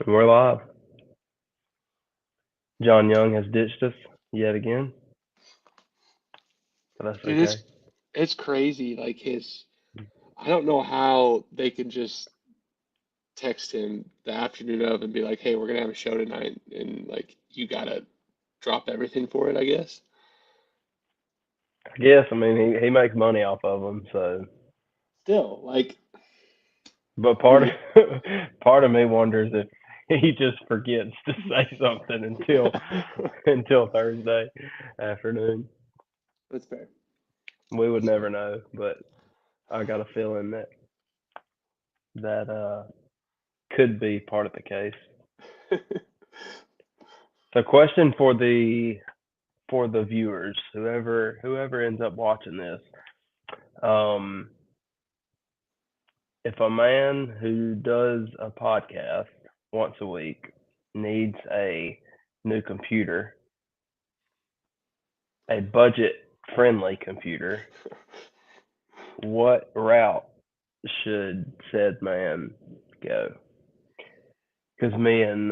We're live. John Young has ditched us yet again, but that's Dude, okay. it's crazy. I don't know how they can just text him the afternoon of and be like, "Hey, we're gonna have a show tonight," and you gotta drop everything for it, I guess. I guess I mean he makes money off of them, so. Still, But part of we part of me wonders if he just forgets to say something until Thursday afternoon. that's fair. We would That's never fair. know, but I got a feeling that could be part of the case. So, question for the viewers, whoever ends up watching this, um, if a man who does a podcast once a week needs a new computer, a budget friendly computer, what route should said man go? Because me and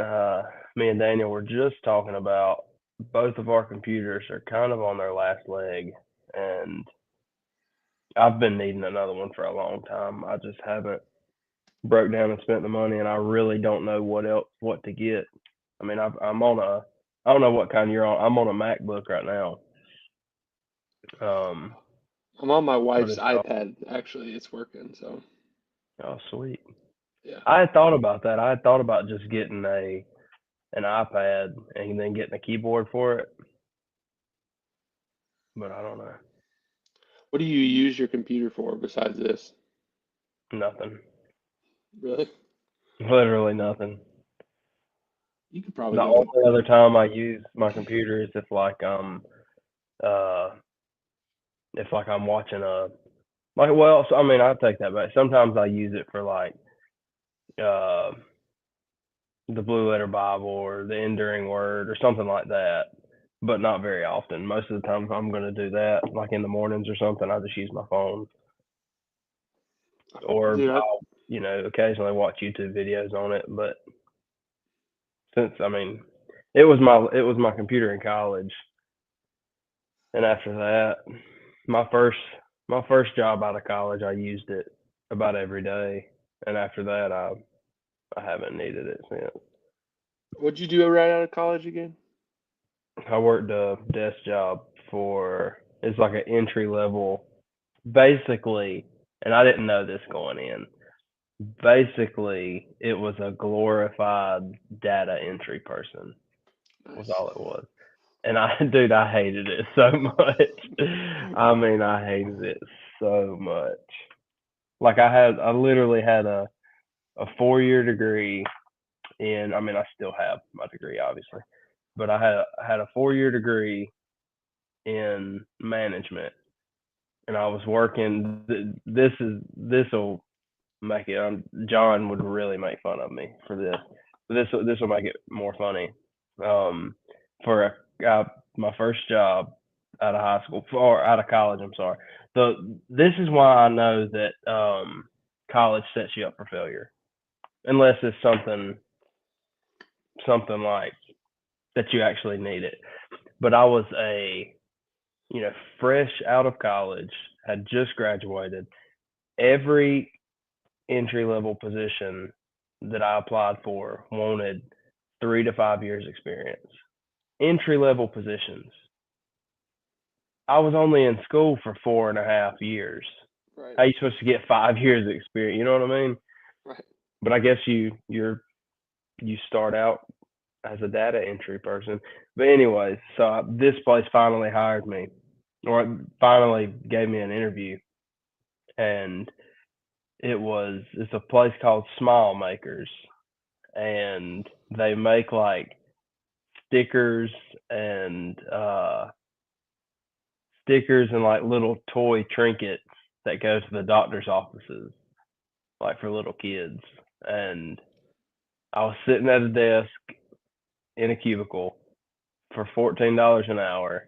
Daniel were just talking about both of our computers are kind of on their last leg, and I've been needing another one for a long time. I just haven't broke down and spent the money, and I really don't know what to get. I mean, I'm on a I don't know what kind you're on. I'm on a MacBook right now. Um, I'm on my but wife's it's all, iPad. Actually, it's working. So oh sweet. yeah. I had thought about that. I had thought about just getting a an iPad and then getting a keyboard for it, but I don't know. What do you use your computer for besides this? Nothing. Really? Literally nothing. You could probably The go. only other time I use my computer is uh if like I'm watching a like well so, I mean I take that back. Sometimes I use it for like uh the Blue Letter Bible or the Enduring Word or something like that, but not very often. Most of the time, if I'm going to do that, like in the mornings or something, I just use my phone, or Dude, I'll, occasionally watch YouTube videos on it. But since I mean, it was my computer in college, and after that, my first my first job out of college, I used it about every day, and after that, I haven't needed it since. what'd you do right out of college again? I worked a desk job for it's like an entry level, basically, and I didn't know this going in. Basically, it was a glorified data entry person. Was Nice. all it was. And dude, I hated it so much. I mean, I hated it so much. Like I literally had a 4 year degree in. I mean, I still have my degree, obviously, but I had a 4 year degree in management, and I was working. This will make it. John would really make fun of me for this. This will make it more funny. Um, for my first job out of high school or out of college. I'm sorry. This is why I know that college sets you up for failure, unless it's something like that you actually need it. But I was fresh out of college, had just graduated. Every entry level position that I applied for wanted 3 to 5 years experience. Entry level positions. I was only in school for 4.5 years. Right. How are you supposed to get 5 years of experience? You know what I mean? Right. But I guess you start out as a data entry person. But anyways, so this place finally hired me, or finally gave me an interview, and it's a place called Smile Makers, and they make like stickers and like little toy trinkets that go to the doctor's offices, like for little kids. And I was sitting at a desk in a cubicle for $14 an hour,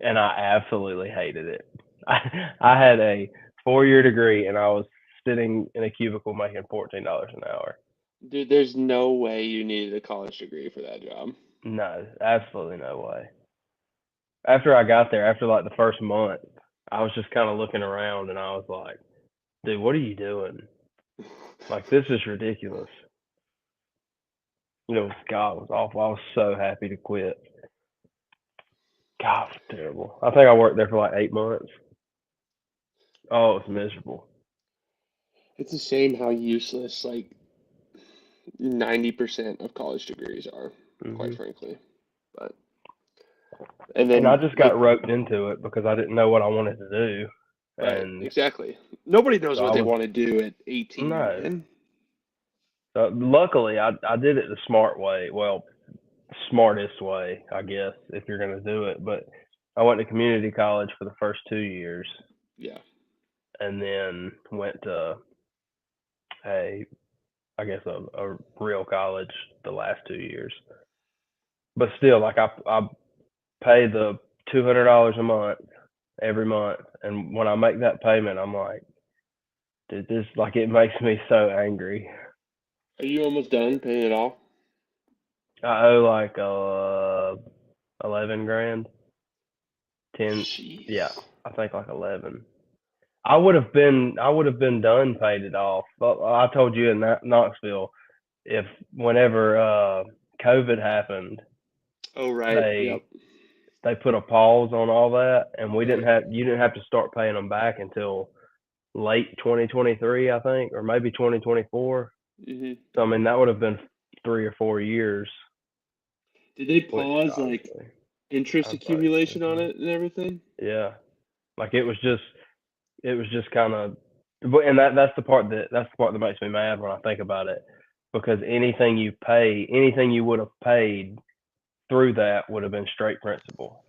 and I absolutely hated it. I had a 4 year degree, and I was sitting in a cubicle making $14 an hour. Dude, there's no way you needed a college degree for that job. No, absolutely no way. After I got there, after like the first month, I was just kind of looking around and I was like, dude, what are you doing? Like, this is ridiculous. It was, God, it was awful. I was so happy to quit. God, it was terrible. I think I worked there for like 8 months. Oh, it was miserable. It's a shame how useless like 90% of college degrees are, quite Hmm. frankly. But and And I then just like got roped into it because I didn't know what I wanted to do. right, And exactly. Nobody knows so what I they was, want to do at 18, no. man. Luckily, I did it the smart way. Well, smartest way, I guess, if you're going to do it. But I went to community college for the first 2 years Yeah. and then went to a, I guess, a real college the last 2 years. But still, like I pay the $200 a month every month, and when I make that payment, I'm like, dude, this like it makes me so angry. Are you almost done paying it off? I owe like 11 grand, 10, yeah, Jeez. I think like 11. I would have been done paid it off. But I told you in that Knoxville, if whenever COVID happened, Oh, right. they Yep. they put a pause on all that, and Right. you didn't have to start paying them back until late 2023, I think, or maybe 2024. Hmm. So I mean, that would have been 3 or 4 years, Did they which pause like obviously interest I was like, accumulation on it and everything? yeah, like it was just kind of, and that's the part that makes me mad when I think about it, because anything you would have paid through that would have been straight principal.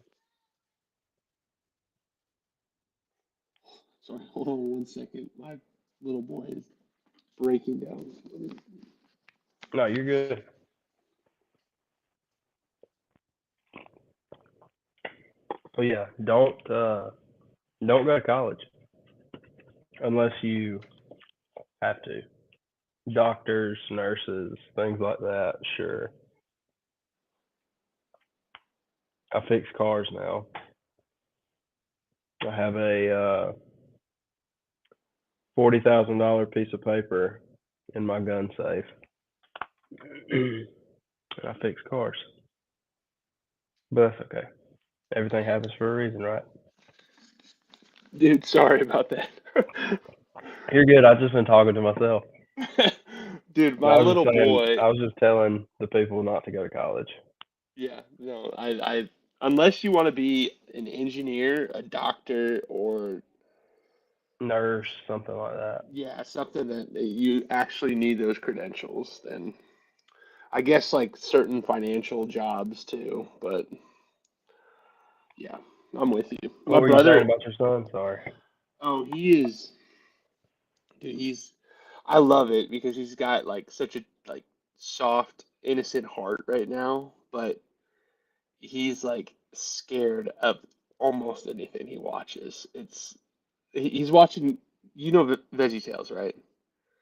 Sorry, hold on 1 second. My little boy is breaking down. No, you're good. Well, yeah, don't go to college unless you have to. Doctors, nurses, things like that. Sure, I fix cars now. I have a $40,000 piece of paper in my gun safe. And I fix cars, but that's okay. Everything happens for a reason, right? Dude, sorry about that. You're good. I've just been talking to myself. Dude, I my was just little saying. boy, I was just telling the people not to go to college. yeah, no, unless you want to be an engineer, a doctor, or Nurse, something like that. yeah, something that you actually need those credentials, then I guess like certain financial jobs too. But yeah, I'm with you. My What were you saying brother, about your son? Sorry. oh, he is, dude, I love it because he's got like such a like soft, innocent heart right now, but he's like scared of almost anything he watches. He's watching, you know, Veggie Tales, right?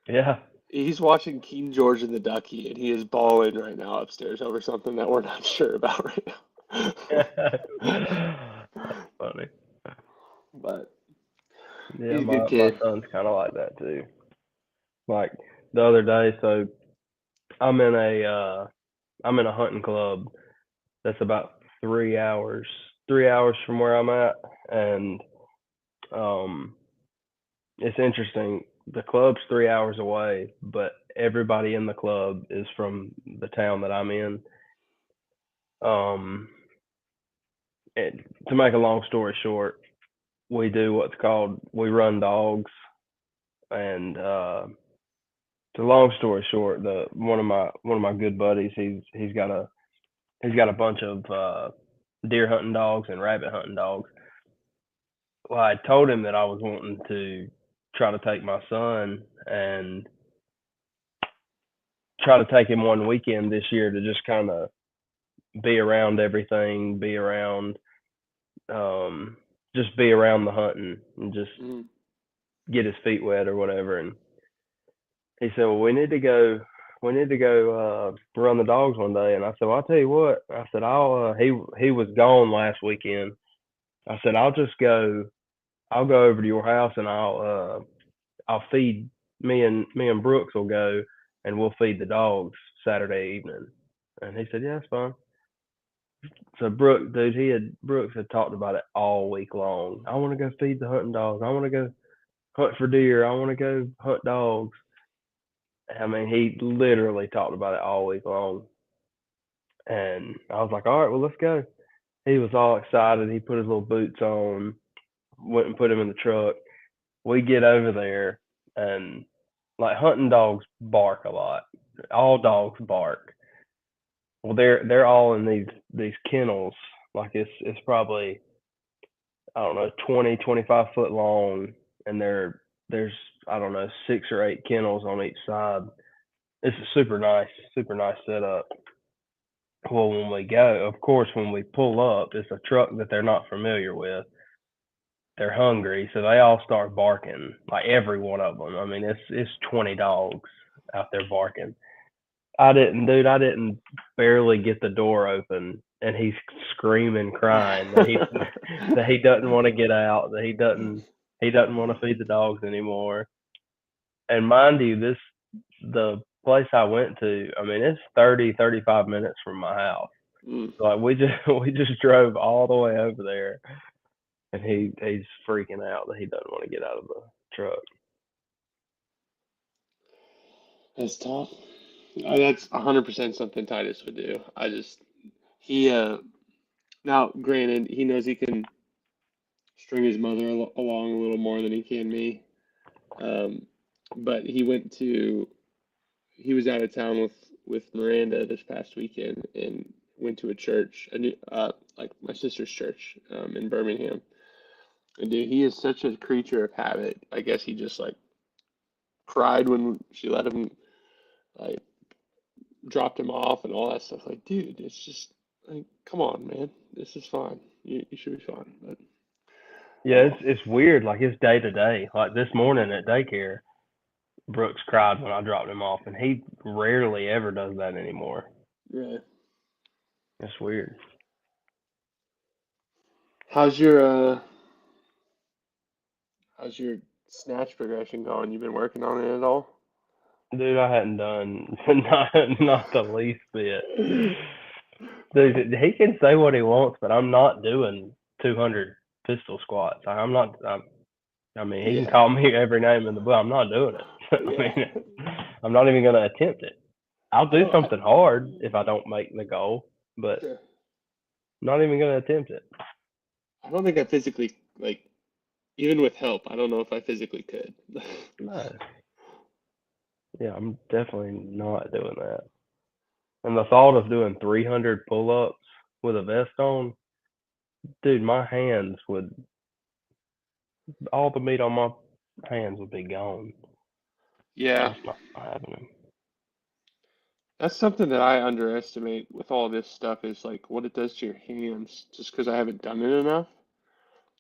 Yeah. He's watching King George and the Ducky, and he is bawling right now upstairs over something that we're not sure about right now. That's funny. But Yeah, he's a good my kid. son's kind of like that too. Like the other day, so I'm in a uh I'm in a hunting club that's about 3 hours from where I'm at, and um it's interesting. The club's 3 hours away, but everybody in the club is from the town that I'm in. Um, and to make a long story short, we run dogs, and to long story short, the one of my good buddies, he's got a bunch of deer hunting dogs and rabbit hunting dogs. Well, I told him that I was wanting to try to take my son and try to take him one weekend this year to just kind of be around everything, um, just be around the hunting and just Mhm. get his feet wet or whatever. And he said, "Well, we need to go. we need to go run the dogs one day. And I said, well, I'll tell you what. I said, he was gone last weekend. I said, I'll go over to your house and I'll feed me and Brooks will go and we'll feed the dogs Saturday evening. And he said, yeah, that's fine. So Brooks had talked about it all week long. I want to go feed the hunting dogs. I want to go hunt for deer. I want to go hunt dogs. I mean, he literally talked about it all week long. And I was like, all right, well, let's go. He was all excited. He put his little boots on, went and put him in the truck. We get over there, and like hunting dogs bark a lot. All dogs bark. Well, they're all in these kennels. Like it's probably, I don't know, 20-25 foot long, and there's, I don't know, 6 or 8 kennels on each side. It's a super nice setup. Well, when we go, of course, when we pull up, it's a truck that they're not familiar with. They're hungry, so they all start barking, like every one of them. I mean, it's 20 dogs out there barking. I didn't barely get the door open, and he's screaming, crying that that he doesn't want to get out, that he doesn't want to feed the dogs anymore. And mind you, the place I went to, I mean, it's 35 minutes from my house. Mm. So, like we just drove all the way over there, and he's freaking out that he doesn't want to get out of the truck. That's tough. That's 100% something Titus would do. He, now, granted, he knows he can string his mother along a little more than he can me. Um, but he was out of town with Miranda this past weekend and went to a church, like my sister's church, in Birmingham. And dude, he is such a creature of habit. I guess he just like cried when she let him, like, dropped him off and all that stuff. Like, dude, it's just like, come on, man, this is fine. You should be fine. But Yeah, oh, it's weird. Like it's day to day. Like this morning at daycare, Brooks cried when I dropped him off, and he rarely ever does that anymore. yeah. It's weird. How's your uh, how's your snatch progression going? You been working on it at all? Dude, I hadn't done not the least bit. Dude, he can say what he wants, but I'm not doing 200 pistol squats. I mean, he can Yeah, call me every name in the book. I'm not doing it. I yeah. mean, I'm not even gonna attempt it. I'll I do don't. something hard if I don't make the goal, but Yeah. not even gonna attempt it. I don't think I physically like even with help. I don't know if I physically could. No. Yeah, I'm definitely not doing that. And the thought of doing 300 pull-ups with a vest on, dude, my hands would, all the meat on my hands would be gone. Yeah, Just not happening. that's something that I underestimate with all this stuff is like what it does to your hands. Just because I haven't done it enough.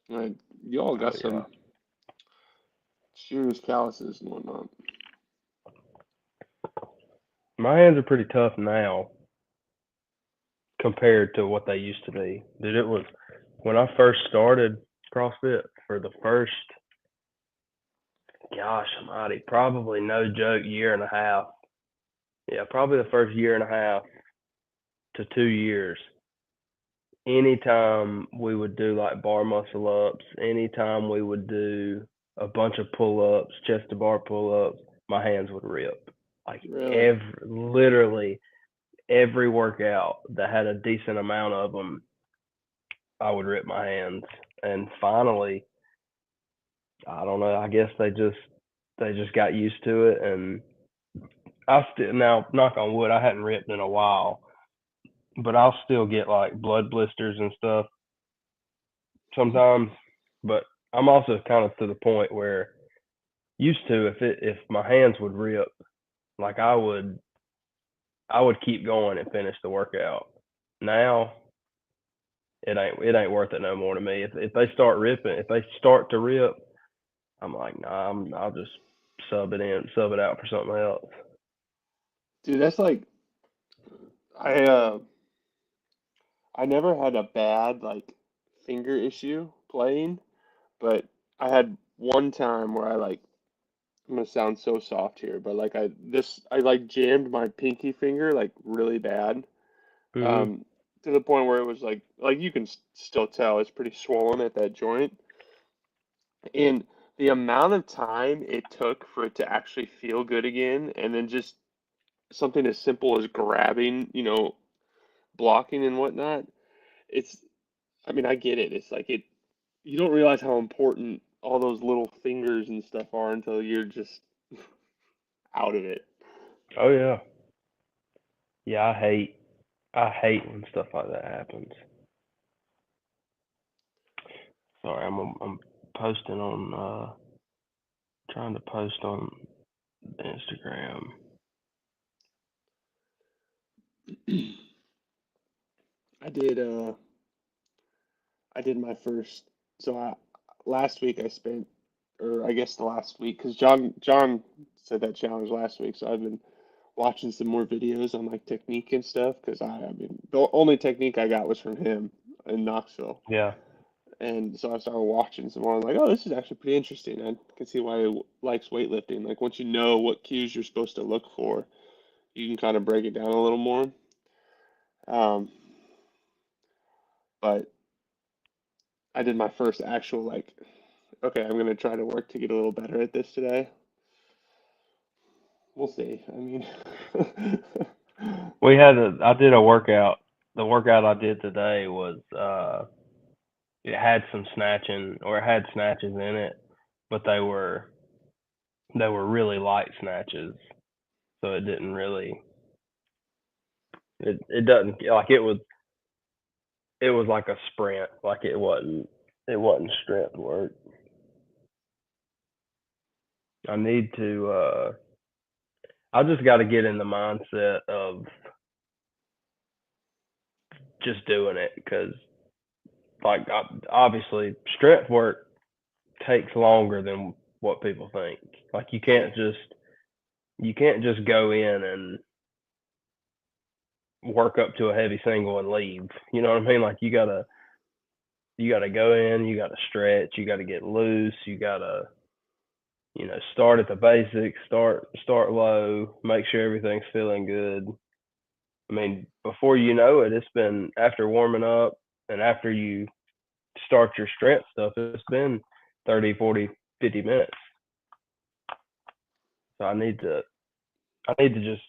Like you all Oh got yeah. some serious calluses and whatnot. My hands are pretty tough now compared to what they used to be. Dude, it was when I first started CrossFit for the first, gosh almighty, probably no joke, year and a half. Yeah, probably the first year and a half to 2 years. Anytime we would do like bar muscle ups, anytime we would do a bunch of pull ups, chest to bar pull ups, my hands would rip. Like Really? literally every workout that had a decent amount of them, I would rip my hands. And finally, I don't know. I guess they just got used to it, and I still now knock on wood, I hadn't ripped in a while, but I'll still get like blood blisters and stuff sometimes. But I'm also kind of to the point where used to if my hands would rip, like I would keep going and finish the workout. Now it ain't worth it no more to me. If they start to rip, I'm like, nah, I'll just sub it out for something else. Dude, that's like I I never had a bad like finger issue playing, but I had one time where I'm gonna sound so soft here, but like I like jammed my pinky finger like really bad, Hmm. um, to the point where it was like you can still tell it's pretty swollen at that joint, and the amount of time it took for it to actually feel good again, and then just something as simple as grabbing, blocking and whatnot. It's, I mean, I get it. It's like you don't realize how important all those little fingers and stuff are until you're just out of it. Oh yeah. Yeah, I hate when stuff like that happens. Sorry, I'm posting on trying to post on Instagram. I did I did my first so I last week I spent or I guess the last week because John said that challenge last week, so I've been watching some more videos on like technique and stuff because I mean the only technique I got was from him in Knoxville. Yeah. And so I started watching some more. I'm like, oh, this is actually pretty interesting. I can see why he likes weightlifting. Like once you know what cues you're supposed to look for, you can kind of break it down a little more. Um, but I did my first actual like, okay, I'm gonna try to work to get a little better at this today. We'll see. I mean, I did a workout. The workout I did today was it had some snatching or it had snatches in it, but they were really light snatches, so it didn't really it doesn't like it was like a sprint, like it wasn't strength work. I need to I just got to get in the mindset of just doing it because like obviously strength work takes longer than what people think. Like yeah, you can't just go in and work up to a heavy single and leave. You know what I mean? Like you gotta go in, you gotta stretch, you gotta get loose, you gotta start at the basics, start low, make sure everything's feeling good. I mean, before you know it, it's been after warming up and after you start your strength stuff, it's been 30, 40, 50 minutes. So I need to just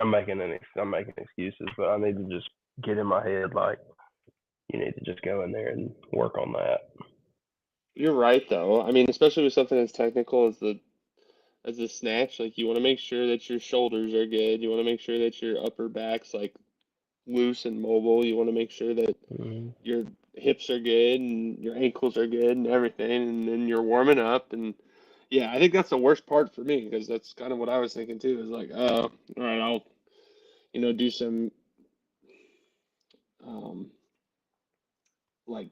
I'm making excuses, but I need to just get in my head like you need to just go in there and work on that. you're right though. I mean, especially with something as technical as the snatch, like you want to make sure that your shoulders are good. You want to make sure that your upper back's like loose and mobile. You want to make sure that Hmm. your hips are good and your ankles are good and everything, and then you're warming up. And yeah, I think that's the worst part for me because that's kind of what I was thinking too. Is like, oh, all right, I'll do some um, like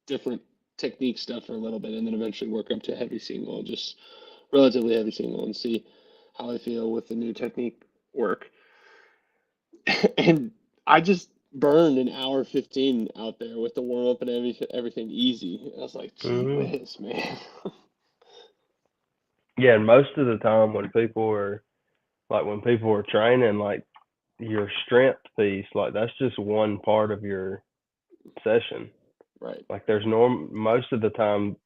different technique stuff for a little bit, and then eventually work up to heavy single, just relatively heavy single, and see how I feel with the new technique work. And I just burned an hour 15 out there with the warm up and everything easy. I was like, gee Hmm. whiz, man. Yeah, and most of the time when people are training, like your strength piece, like that's just one part of your session. Right. Like there's most of the time,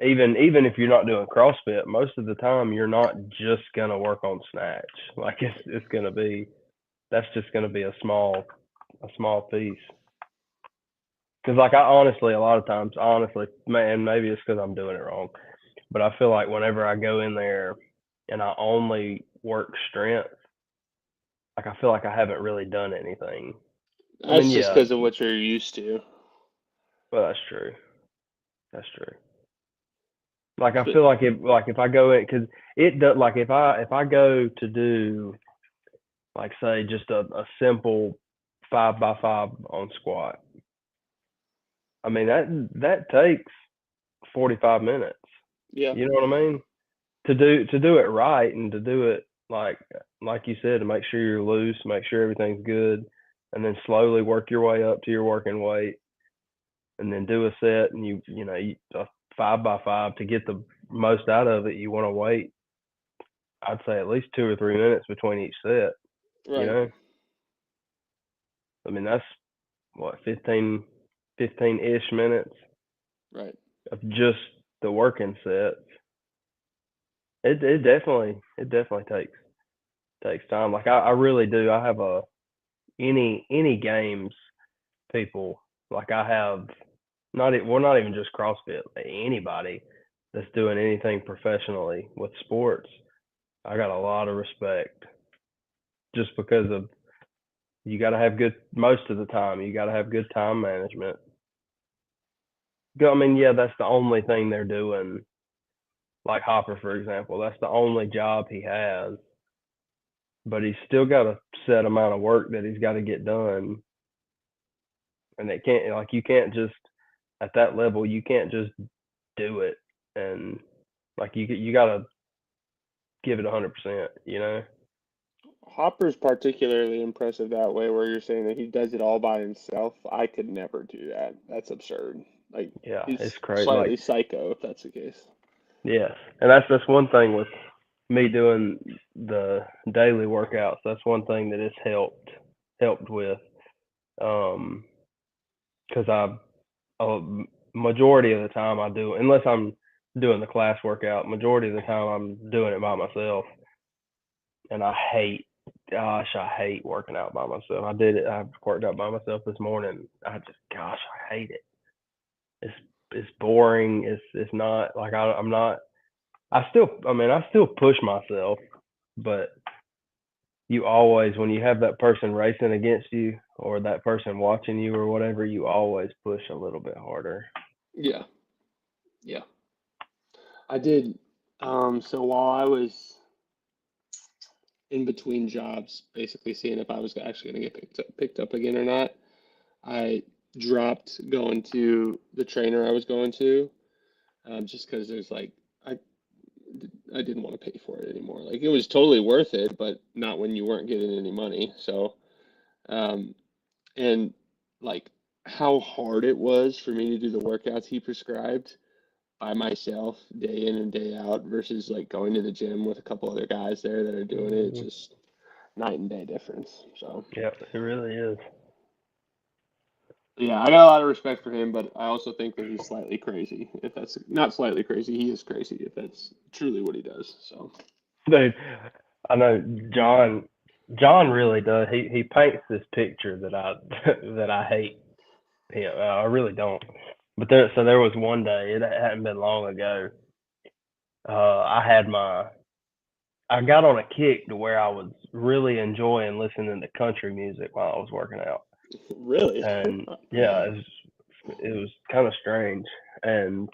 even if you're not doing CrossFit, most of the time you're not just gonna work on snatch. Like it's gonna be that's just gonna be a small piece. Because like I honestly, a lot of times, honestly, man, maybe it's because I'm doing it wrong, but I feel like whenever I go in there and I only work strength, like I feel like I haven't really done anything. I mean, That's just yeah, because of what you're used to. well, that's true. That's true. Like I But feel like if I go in, because it does, like if I go to do like say just a simple 5x5 on squat, I mean that takes 45 minutes. yeah, You know what I mean? To do it right and to do it like like you said, to make sure you're loose, make sure everything's good, and then slowly work your way up to your working weight, and then do a set, and a 5 by 5 to get the most out of it. You want to wait, I'd say, at least 2 or 3 minutes between each set. You Right. know, I mean that's what 15-ish minutes Right. of just the working sets. It definitely takes time. Like I really do. I have any games people, like I have, not even just CrossFit, like anybody that's doing anything professionally with sports. I got a lot of respect just because of, you got to have good, most of the time you got to have good time management. I mean, yeah, that's the only thing they're doing. Like Hopper, for example, that's the only job he has, but he's still got a set amount of work that he's got to get done. And it can't, like, you can't just, at that level, you can't just do it. And like, you got to give it 100%, you know? Hopper's particularly impressive that way, where you're saying that he does it all by himself. I could never do that. That's absurd. Like, Yeah, it's he's crazy. slightly Like, psycho if that's the case. yes. And that's one thing with me doing the daily workouts. That's one thing that it's helped with. Because a majority of the time I do, unless I'm doing the class workout, majority of the time I'm doing it by myself. And I hate working out by myself. I worked out by myself this morning. I hate it. It's boring. It's not like I'm not. I still push myself, but you always, when you have that person racing against you or that person watching you or whatever, you always push a little bit harder. Yeah. Yeah. I did. So while I was in between jobs, basically seeing if I was actually going to get picked up again or not, I dropped going to the trainer I was going to, just because there's like I I didn't want to pay for it anymore. Like it was totally worth it, but not when you weren't getting any money. So, um, and like how hard it was for me to do the workouts he prescribed by myself day in and day out versus like going to the gym with a couple other guys there that are doing it. It's Hmm. just night and day difference. So Yeah, it really is. yeah, I got a lot of respect for him, but I also think that he's slightly crazy. If that's not slightly crazy, he is crazy if that's truly what he does. So Dude, I know John really does. He paints this picture that I that I hate him. I really don't. But there was one day, it hadn't been long ago. I had I got on a kick to where I was really enjoying listening to country music while I was working out. really, And yeah, it was kind of strange. And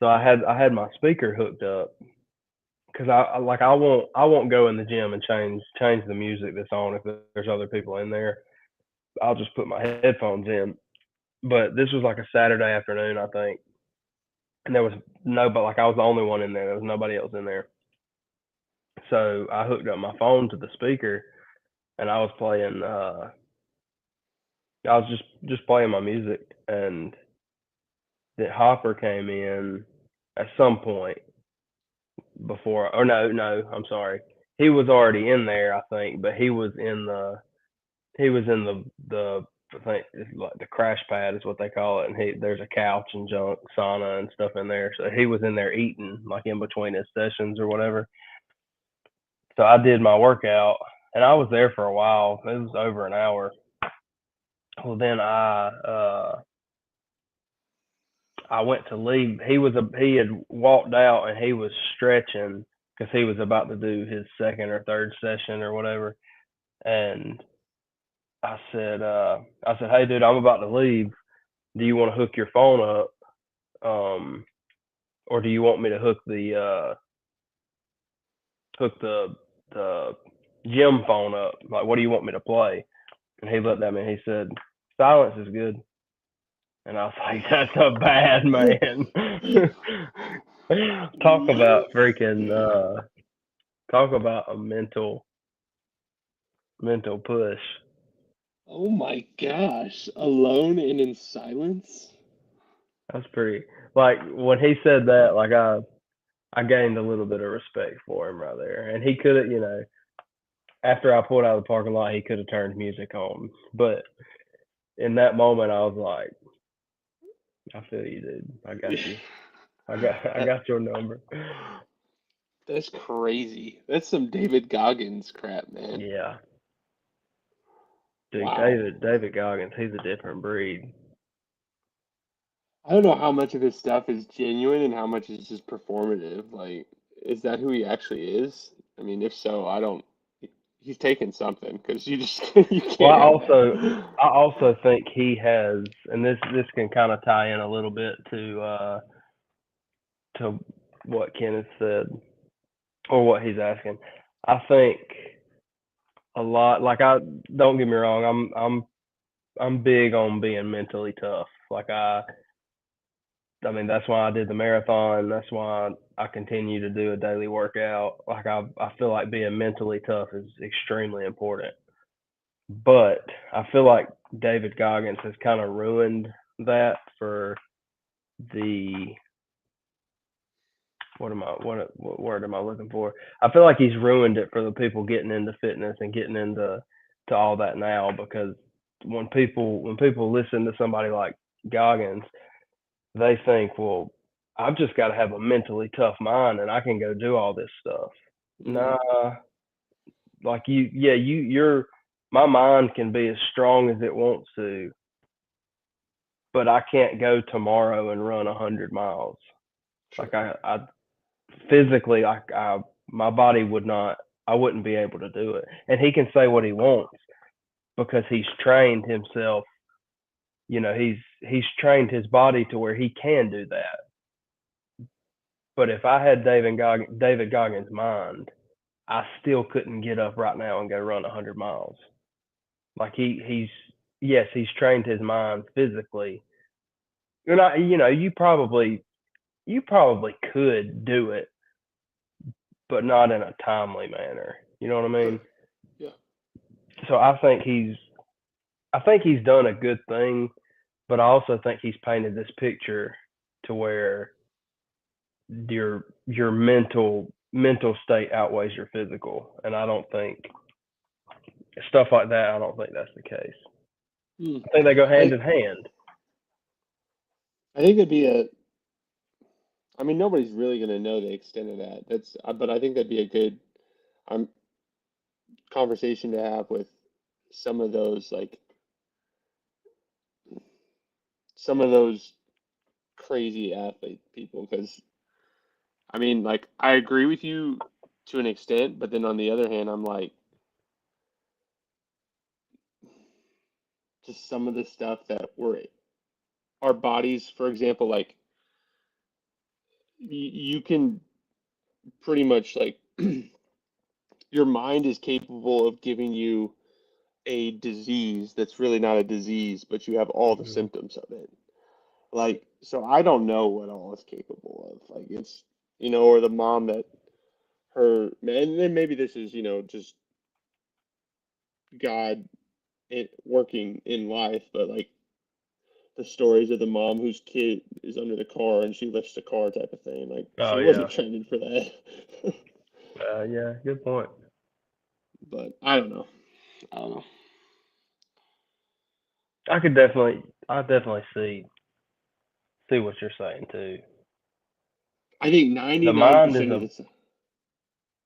so I had my speaker hooked up because I won't go in the gym and change the music that's on if there's other people in there. I'll just put my headphones in. But this was like a Saturday afternoon, I think, and there was nobody. Like I was the only one in there. There was nobody else in there. So I hooked up my phone to the speaker, and I was playing. I was just playing my music, and the Hopper came in at some point before. Or no, I'm sorry. He was already in there, I think, but he was in the I think it's like the crash pad is what they call it, and there's a couch and junk sauna and stuff in there. So he was in there eating like in between his sessions or whatever. So I did my workout, and I was there for a while. It was over an hour. Well, then I went to leave. He had walked out and he was stretching because he was about to do his second or third session or whatever. And I said, hey dude, I'm about to leave. Do you want to hook your phone up? Or do you want me to hook the gym phone up? Like, what do you want me to play? And he looked at me and he said, silence is good. And I was like, that's a bad man. Talk about freaking Talk about a mental push. Oh my gosh. Alone and in silence? That's pretty. Like when he said that, like I gained a little bit of respect for him right there. And he could have, after I pulled out of the parking lot, he could have turned music on. But in that moment, I was like, I feel you, dude. I got you. I That, got your number. that's crazy. That's some David Goggins crap, man. Yeah, dude. Wow. David Goggins. He's a different breed. I don't know how much of his stuff is genuine and how much is just performative. Like, is that who he actually is? I mean, if so, I don't. He's taking something because you just you Well, can't. I also think he has, and this can kind of tie in a little bit to what Kenneth said or what he's asking. I think a lot. Like I don't get me wrong. I'm big on being mentally tough. Like I mean that's why I did the marathon. That's why I continue to do a daily workout. Like I feel like being mentally tough is extremely important. But I feel like David Goggins has kind of ruined that for the what word am I looking for? I feel like he's ruined it for the people getting into fitness and getting into to all that now because when people listen to somebody like Goggins, they think, well, I've just got to have a mentally tough mind and I can go do all this stuff. Mm, Nah, like you're my mind can be as strong as it wants to, but I can't go tomorrow and run 100 miles. Like sure. I physically, my body would not, I wouldn't be able to do it. And he can say what he wants because he's trained himself. He's trained his body to where he can do that. But if I had David Goggins' mind, I still couldn't get up right now and go run 100 miles. Like he's trained his mind physically. And you probably could do it, but not in a timely manner. You know what I Sure. mean? Yeah. So I think he's done a good thing, but I also think he's painted this picture to where your mental state outweighs your physical, and I don't think stuff like that. I don't think that's the case. Mm. I think they go hand I in hand. I think it'd be a. I mean, nobody's really gonna know the extent of that. But I think that'd be a good um conversation to have with some of those like some of those crazy athlete people because I mean, like, I agree with you to an extent, but then on the other hand, I'm like, just some of the stuff that we're, our bodies, for example, like, you can pretty much, like, your mind is capable of giving you a disease that's really not a disease, but you have all the Mm-hmm. symptoms of it. Like, so I don't know what all it's capable of. Like, it's, or the mom that and then maybe this is, just God working in life, but like the stories of the mom whose kid is under the car and she lifts the car type of thing. Like Oh she yeah, wasn't training for that. yeah. Good point. But I don't know. I don't know. I definitely see what you're saying too. I think The mind is 99% of a the time,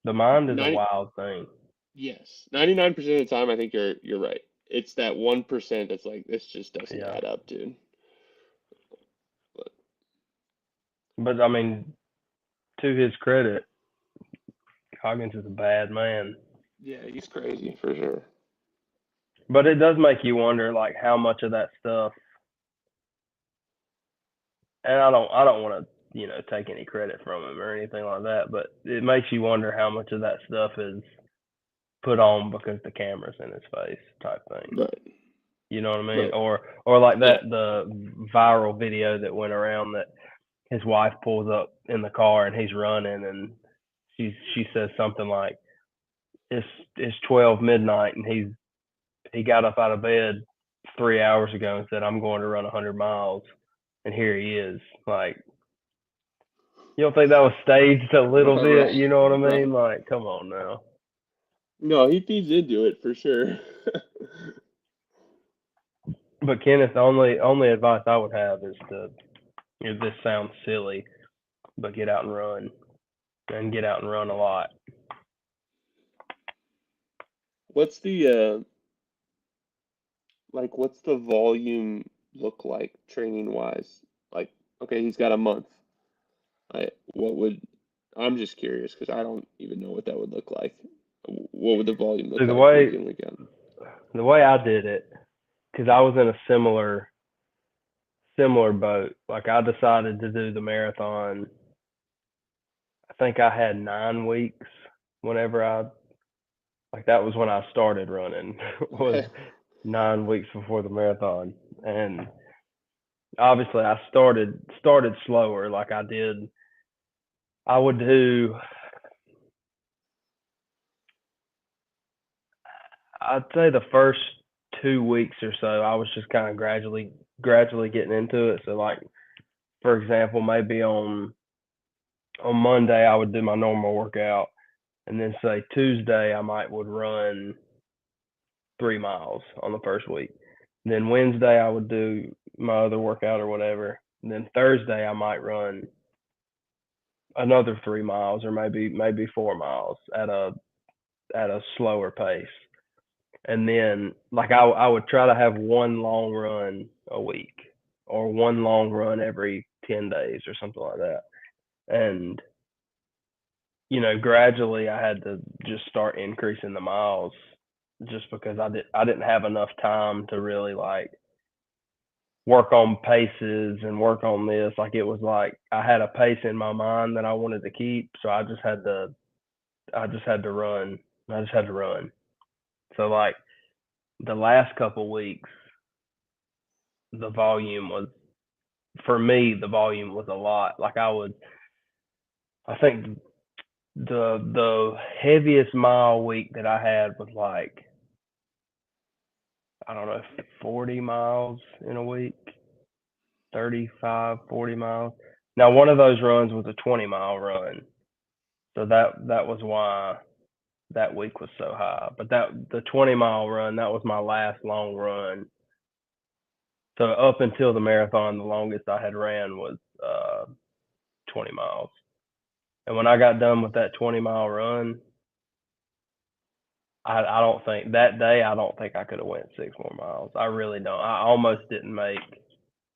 the mind is a 90, wild thing. yes, 99% of the time, I think you're right. It's that 1% that's like this just doesn't Yeah, add up, dude. But but I mean, to his credit, Coggins is a bad man. yeah, he's crazy for sure. But it does make you wonder, like how much of that stuff. And I don't want to take any credit from him or anything like that. But it makes you wonder how much of that stuff is put on because the camera's in his face type thing. Right, You know what I mean? right. Or like Yeah, the viral video that went around that his wife pulls up in the car and he's running and she says something like it's 12 midnight and he got up out of bed 3 hours ago and said I'm going to run 100 miles, and here he is. Like, you don't think that was staged a little bit? Right, You know what I right. mean? Like, come on now. No, he feeds into it for sure. But Kenneth, the only advice I would have is to, this sounds silly, but get out and run, and get out and run a lot. What's the like what's the volume look like training wise? Like, okay, he's got a month. What would I'm just curious because I don't even know what that would look like. What would the volume See, look like week in, week out? the way I did it, because I was in a similar boat. Like, I decided to do the marathon. I think I had 9 weeks whenever I like that was when I started running was Okay. 9 weeks before the marathon. And obviously I started slower. Like, I would do, I'd say the first 2 weeks or so I was just kind of gradually getting into it. So, like, for example, maybe on Monday I would do my normal workout, and then say Tuesday I might would run 3 miles on the first week. Then Wednesday I would do my other workout or whatever. And then Thursday I might run another 3 miles, or maybe 4 miles at a slower pace. And then, like, I would try to have one long run a week, or one long run every 10 days or something like that. And gradually I had to just start increasing the miles, just because I didn't have enough time to really, like, work on paces and work on this. Like, it was like I had a pace in my mind that I wanted to keep, so I just had to run. I just had to run. So, like, the last couple weeks, the volume was for me. The volume was a lot. Like, I think the heaviest mile week that I had was like, I don't know, 40 miles in a week, 35, 40 miles. Now, one of those runs was a 20-mile run, so that was why that week was so high. But the 20-mile run, that was my last long run. So up until the marathon, the longest I had ran was 20 miles. And when I got done with that 20-mile run, I don't think that day I don't think I could have went 6 more miles. I really don't. I almost didn't make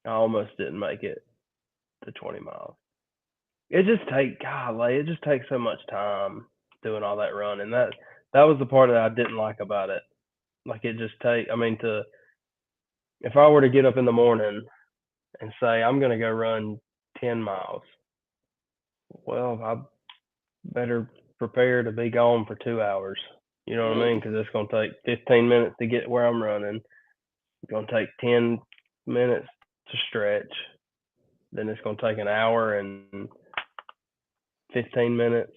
it to 20 miles. It just takes so much time doing all that running. That was the part that I didn't like about it. Like, it just take I mean to if I were to get up in the morning and say I'm going to go run 10 miles, well, I better prepare to be gone for 2 hours. You know what I Right. mean? Because it's going to take 15 minutes to get where I'm running. It's going to take 10 minutes to stretch. Then it's going to take an hour and 15 minutes,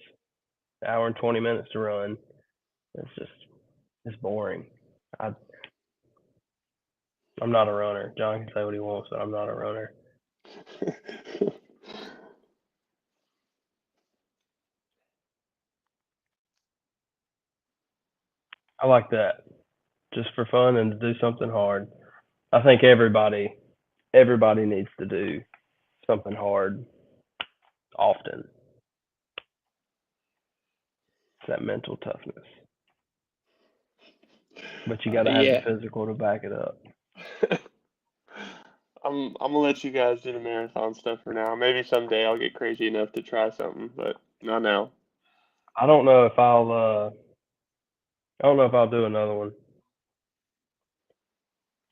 hour and 20 minutes to run. It's it's boring. I I'm not a runner. John can say what he wants, but I'm not a runner. I like that, just for fun and to do something hard. I think everybody needs to do something hard often. It's that mental toughness, but you got to have the Yeah. physical to back it up. I'm gonna let you guys do the marathon stuff for now. Maybe someday I'll get crazy enough to try something, but not now. I don't know if I don't know if I'll do another one.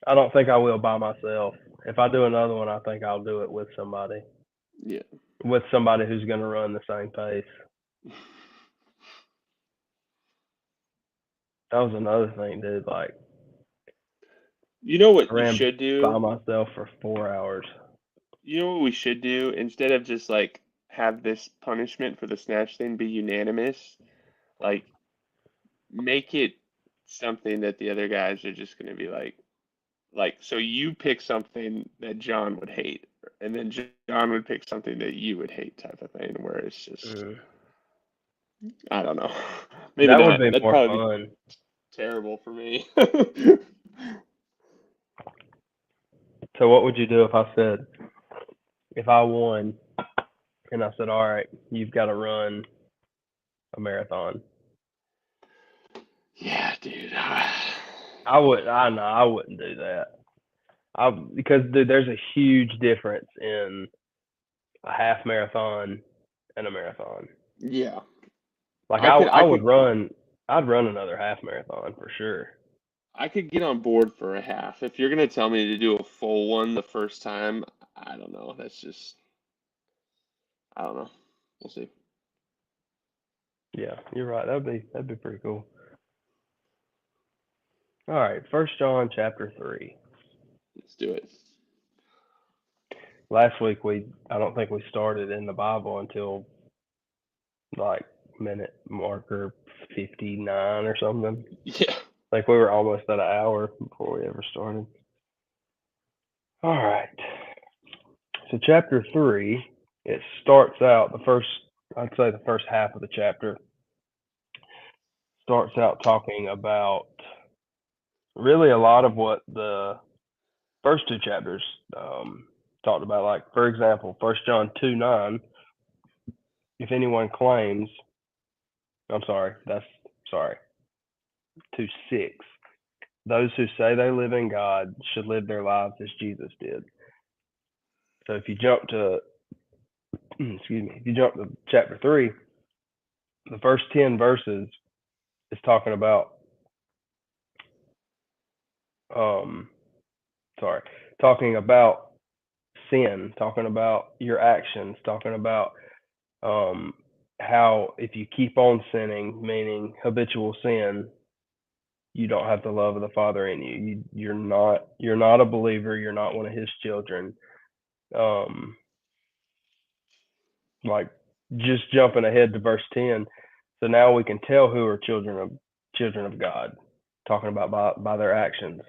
I don't think I will by myself. If I do another one, I think I'll do it Yeah. with somebody who's going to run the same pace. That was another thing, dude. Like, You know I what you ran should by do? myself for 4 hours. You know what we should do instead of just like have this punishment for the snatch thing be unanimous. Like, make it something that the other guys are just going to be like, so you pick something that John would hate, and then John would pick something that you would hate, type of thing, where it's just, Mm. I don't know. Maybe That would not. be That'd more probably be fun. terrible for me. So what would you do if I said, if I won and I said, all right, you've got to run a marathon? Yeah, dude. I wouldn't do that. Because dude, there's a huge difference in a half marathon and a marathon. Yeah. Like I could I would could run, I'd run another half marathon for sure. I could get on board for a half. If you're gonna tell me to do a full one the first time, I don't know. That's just, I don't know. We'll see. Yeah, you're right. That'd be pretty cool. All right, First John chapter 3. Let's do it. Last week I don't think we started in the Bible until like minute marker 59 or something. Yeah. Like we were almost at an hour before we ever started. All right. So chapter 3, it starts out I'd say the first half of the chapter starts out talking about really a lot of what the first two chapters talked about. Like, for example, 1 John 2:9, if anyone claims, sorry, 2:6, those who say they live in God should live their lives as Jesus did. So if you jump to, if you jump to chapter 3, the first 10 verses is talking about, um, sorry, talking about sin, talking about your actions, talking about um, how if you keep on sinning, meaning habitual sin, you don't have the love of the Father in you. You're not a believer. You're not one of His children. Um, like just jumping ahead to verse 10. So now we can tell who are children of God, talking about by their actions,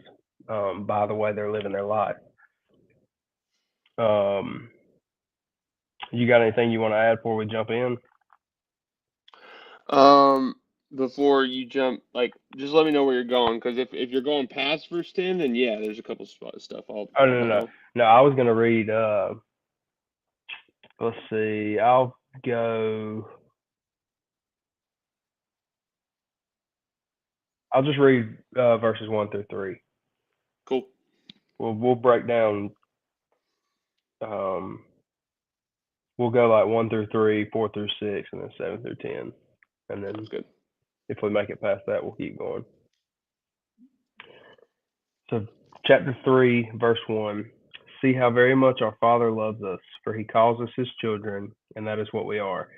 by the way they're living their life. Um, you got anything you want to add before we jump in? Um, Before you jump, like, just let me know where you're going, because if you're going past verse 10, then yeah, there's a couple spot stuff Oh I'll no, no, no, know. no. I was gonna read. Let's see. I'll go. I'll just read verses 1 through 3. Cool. We'll break down. Um, we'll go like 1 through 3, 4 through 6, and then 7 through 10. And then Sounds good. if we make it past that, we'll keep going. So chapter 3, verse 1. See how very much our Father loves us, for He calls us His children, and that is what we are.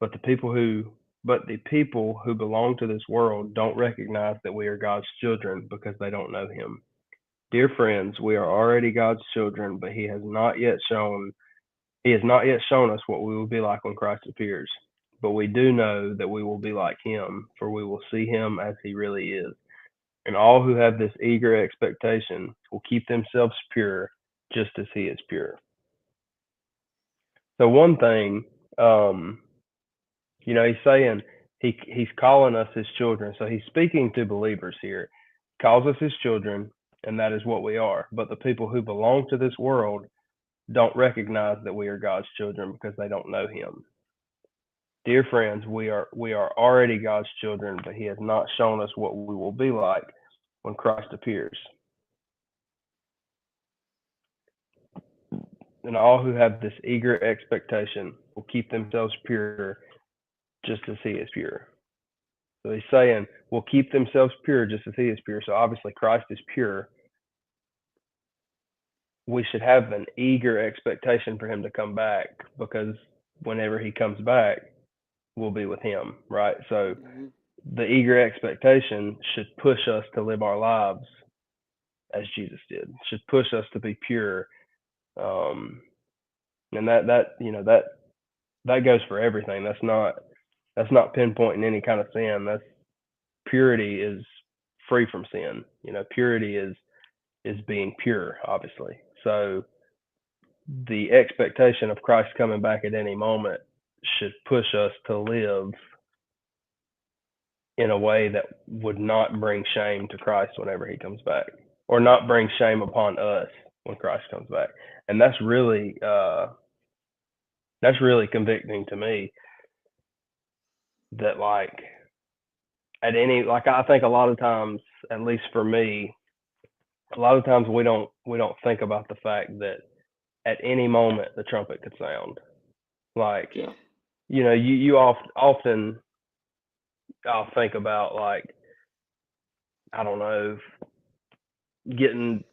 But the people who belong to this world don't recognize that we are God's children because they don't know Him. Dear friends, we are already God's children, but He has not yet shown us what we will be like when Christ appears. But we do know that we will be like Him, for we will see Him as He really is. And all who have this eager expectation will keep themselves pure, just as He is pure. So one thing, He's saying He's calling us His children. So He's speaking to believers here. He calls us His children, and that is what we are. But the people who belong to this world don't recognize that we are God's children because they don't know Him. Dear friends, we are already God's children, but He has not shown us what we will be like when Christ appears. And all who have this eager expectation will keep themselves pure, just as He is pure. So He's saying, will keep themselves pure, just as He is pure. So obviously, Christ is pure. We should have an eager expectation for Him to come back, because whenever He comes back, we'll be with Him, right? So Hmm. the eager expectation should push us to live our lives as Jesus did. Should push us to be pure, and that that goes for everything. That's not pinpointing any kind of sin. That's purity is free from sin. Purity is being pure, obviously. So the expectation of Christ coming back at any moment should push us to live in a way that would not bring shame to Christ whenever he comes back, or not bring shame upon us when Christ comes back. And that's really convicting to me, that I think a lot of times, at least for me, a lot of times we don't think about the fact that at any moment the trumpet could sound. Like, Yeah. you often I'll think about, like, I don't know, getting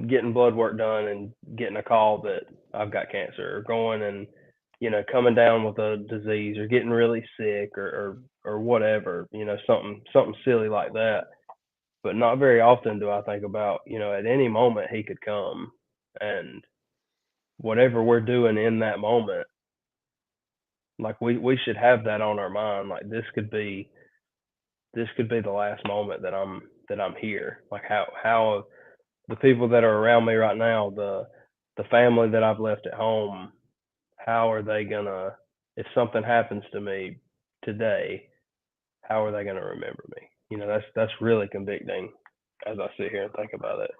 getting blood work done and getting a call that I've got cancer, or going and coming down with a disease, or getting really sick, or whatever, something silly like that. But not very often do I think about, at any moment he could come, and whatever we're doing in that moment, like, we should have that on our mind. Like, this could be the last moment that I'm here. Like, how the people that are around me right now, the family that I've left at home, how are they gonna, if something happens to me today, how are they gonna remember me? That's really convicting as I sit here and think about it.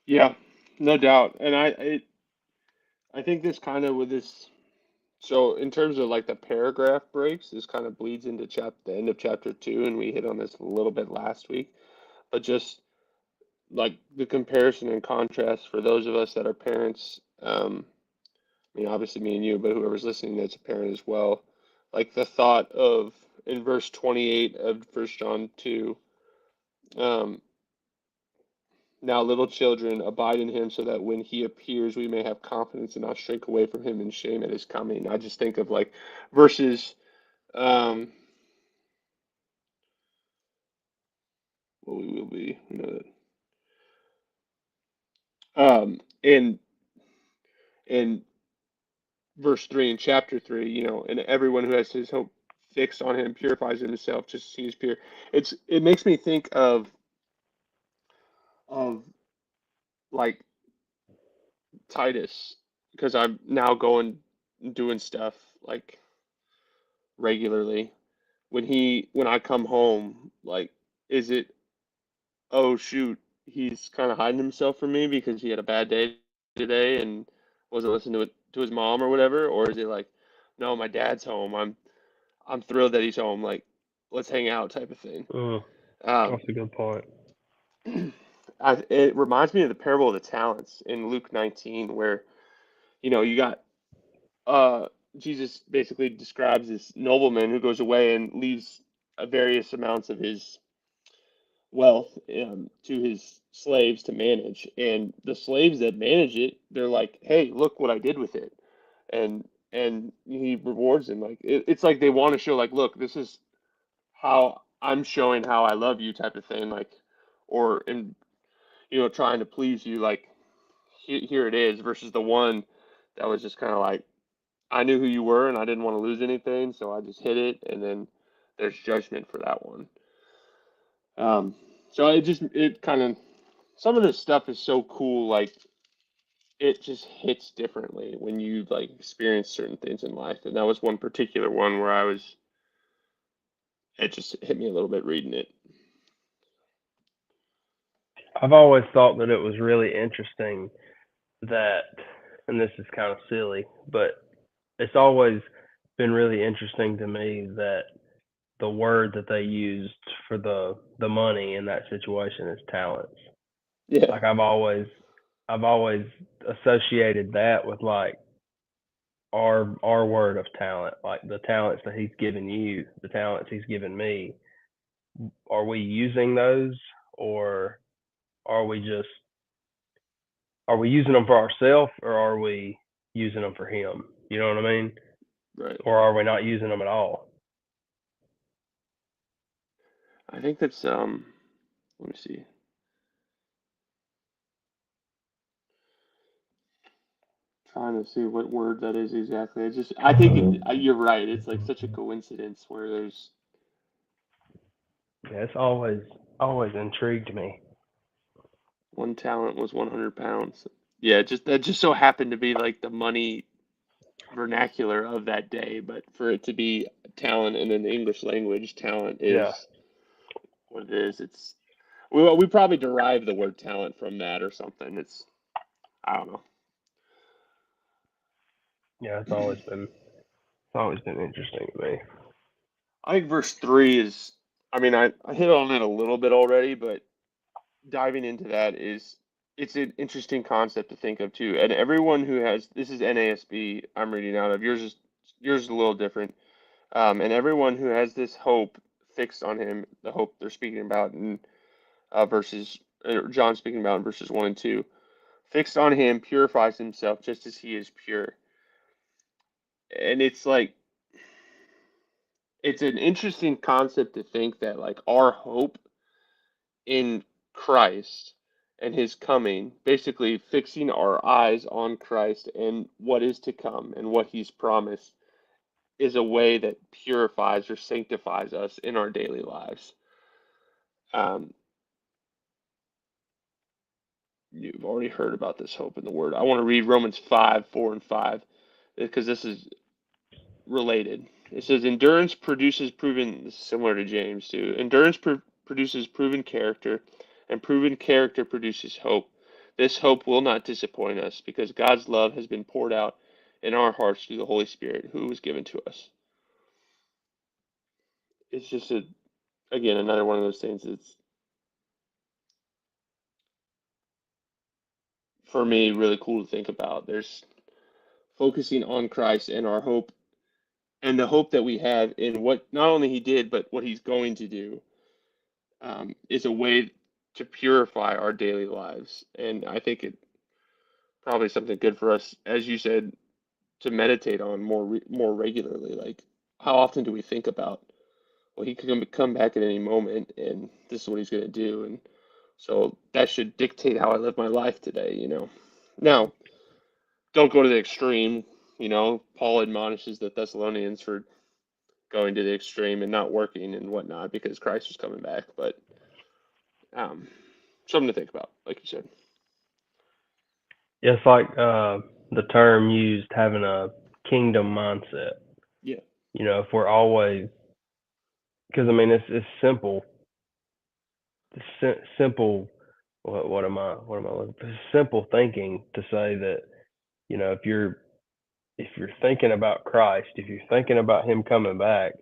Yeah, no doubt. And I think this kind of with this, so in terms of like the paragraph breaks, this kind of bleeds into the end of chapter 2, and we hit on this a little bit last week. But just like the comparison and contrast for those of us that are parents, I mean, obviously me and you, but whoever's listening that's a parent as well. Like the thought of in verse 28 of First John 2, um, now little children abide in him so that when he appears we may have confidence and not shrink away from him in shame at his coming. I just think of like verses, um, what we will be, in verse 3 in chapter 3, and everyone who has his hope fixed on him purifies himself just as he is pure. It makes me think of like Titus, because I'm now going doing stuff like regularly. When I come home, like, is it, oh shoot, he's kind of hiding himself from me because he had a bad day today and wasn't listening to his mom or whatever, or is it like, no, my dad's home. I'm thrilled that he's home. Like, let's hang out type of thing. Mm, Um, that's a good point. it reminds me of the parable of the talents in Luke 19, where you got uh, Jesus basically describes this nobleman who goes away and leaves various amounts of his wealth to his slaves to manage. And the slaves that manage it, they're like, "Hey, look what I did with it," and he rewards them. Like it's like they want to show, like, "Look, this is how I'm showing how I love you," type of thing. Like, or in trying to please you. Like, here it is. Versus the one that was just kind of like, I knew who you were and I didn't want to lose anything, so I just hit it, and then there's judgment for that one. Um, so it kind of, some of this stuff is so cool, like it just hits differently when you like experience certain things in life, and that was one particular one where it just hit me a little bit reading it. I've always thought that it was really interesting that, and this is kind of silly, but it's always been really interesting to me that the word that they used for the money in that situation is talents. Yeah, Like, I've always associated that with, like, our word of talent, like the talents that he's given you, the talents he's given me. Are we using those, or are we just are we using them for ourselves, or are we using them for him? You know what I mean? right. Or are we not using them at all? I think that's let me see. trying to see what word that is exactly. I think you're right. It's like such a coincidence where there's Yeah, it's always intrigued me. one talent was 100 pounds. Yeah, that just so happened to be like the money vernacular of that day, but for it to be talent and in the English language, talent Yeah, is what it is. We probably derive the word talent from that or something. I don't know. yeah, it's always been interesting to me. I think verse 3 is, I mean, I hit on it a little bit already, but diving into that it's an interesting concept to think of too. And everyone who has, this is NASB I'm reading out of, yours is a little different. And everyone who has this hope fixed on him, the hope they're speaking about in verses, John speaking about in verses 1 and 2, fixed on him purifies himself just as he is pure. And it's like, it's an interesting concept to think that like our hope in Christ and his coming, basically fixing our eyes on Christ and what is to come and what he's promised, is a way that purifies or sanctifies us in our daily lives. Um, you've already heard about this hope in the Word. I want to read Romans 5, 4, and 5 because this is related. It says, endurance produces proven, similar to James too, endurance produces proven character, and proven character produces hope. This hope will not disappoint us because God's love has been poured out in our hearts through the Holy Spirit who was given to us. It's just again, another one of those things that's, for me, really cool to think about. There's focusing on Christ and our hope and the hope that we have in what not only he did, but what he's going to do, is a way to purify our daily lives. And I think it probably something good for us, as you said, to meditate on more regularly. Like, how often do we think about, well, he could come back at any moment, and this is what he's going to do, and so that should dictate how I live my life today. Now, don't go to the extreme. Paul admonishes the Thessalonians for going to the extreme and not working and whatnot because Christ was coming back. But um, something to think about, like you said. Yeah, it's like the term used, having a kingdom mindset. Yeah. If we're always, because I mean, it's simple. Simple. What am I looking for? Simple thinking to say that if you're thinking about Christ, if you're thinking about Him coming back,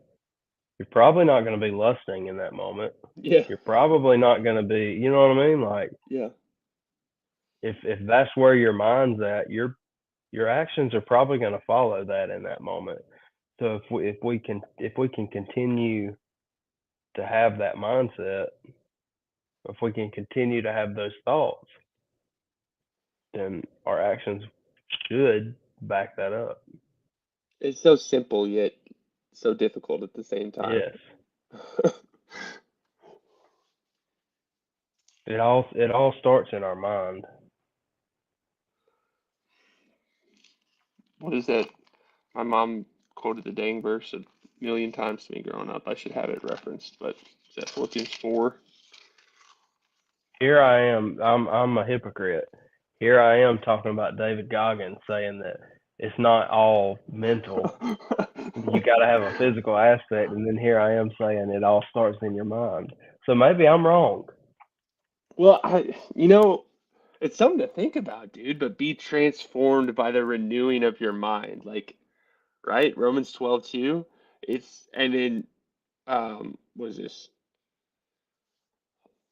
you're probably not going to be lusting in that moment. Yeah. You're probably not going to be, you know what I mean? Like, Yeah. if that's where your mind's at, your actions are probably going to follow that in that moment. So if we can continue to have that mindset, if we can continue to have those thoughts, then our actions should back that up. It's so simple yet so difficult at the same time. Yes. It all starts in our mind. What is that? My mom quoted the dang verse a million times to me growing up. I should have it referenced, but is that Philippians 4? Here I am. I'm a hypocrite. Here I am talking about David Goggins saying that it's not all mental. You got to have a physical aspect, and then here I am saying it all starts in your mind. So maybe I'm wrong. Well, it's something to think about, dude, but be transformed by the renewing of your mind. Like, right? Romans 12:2. And then, what is this?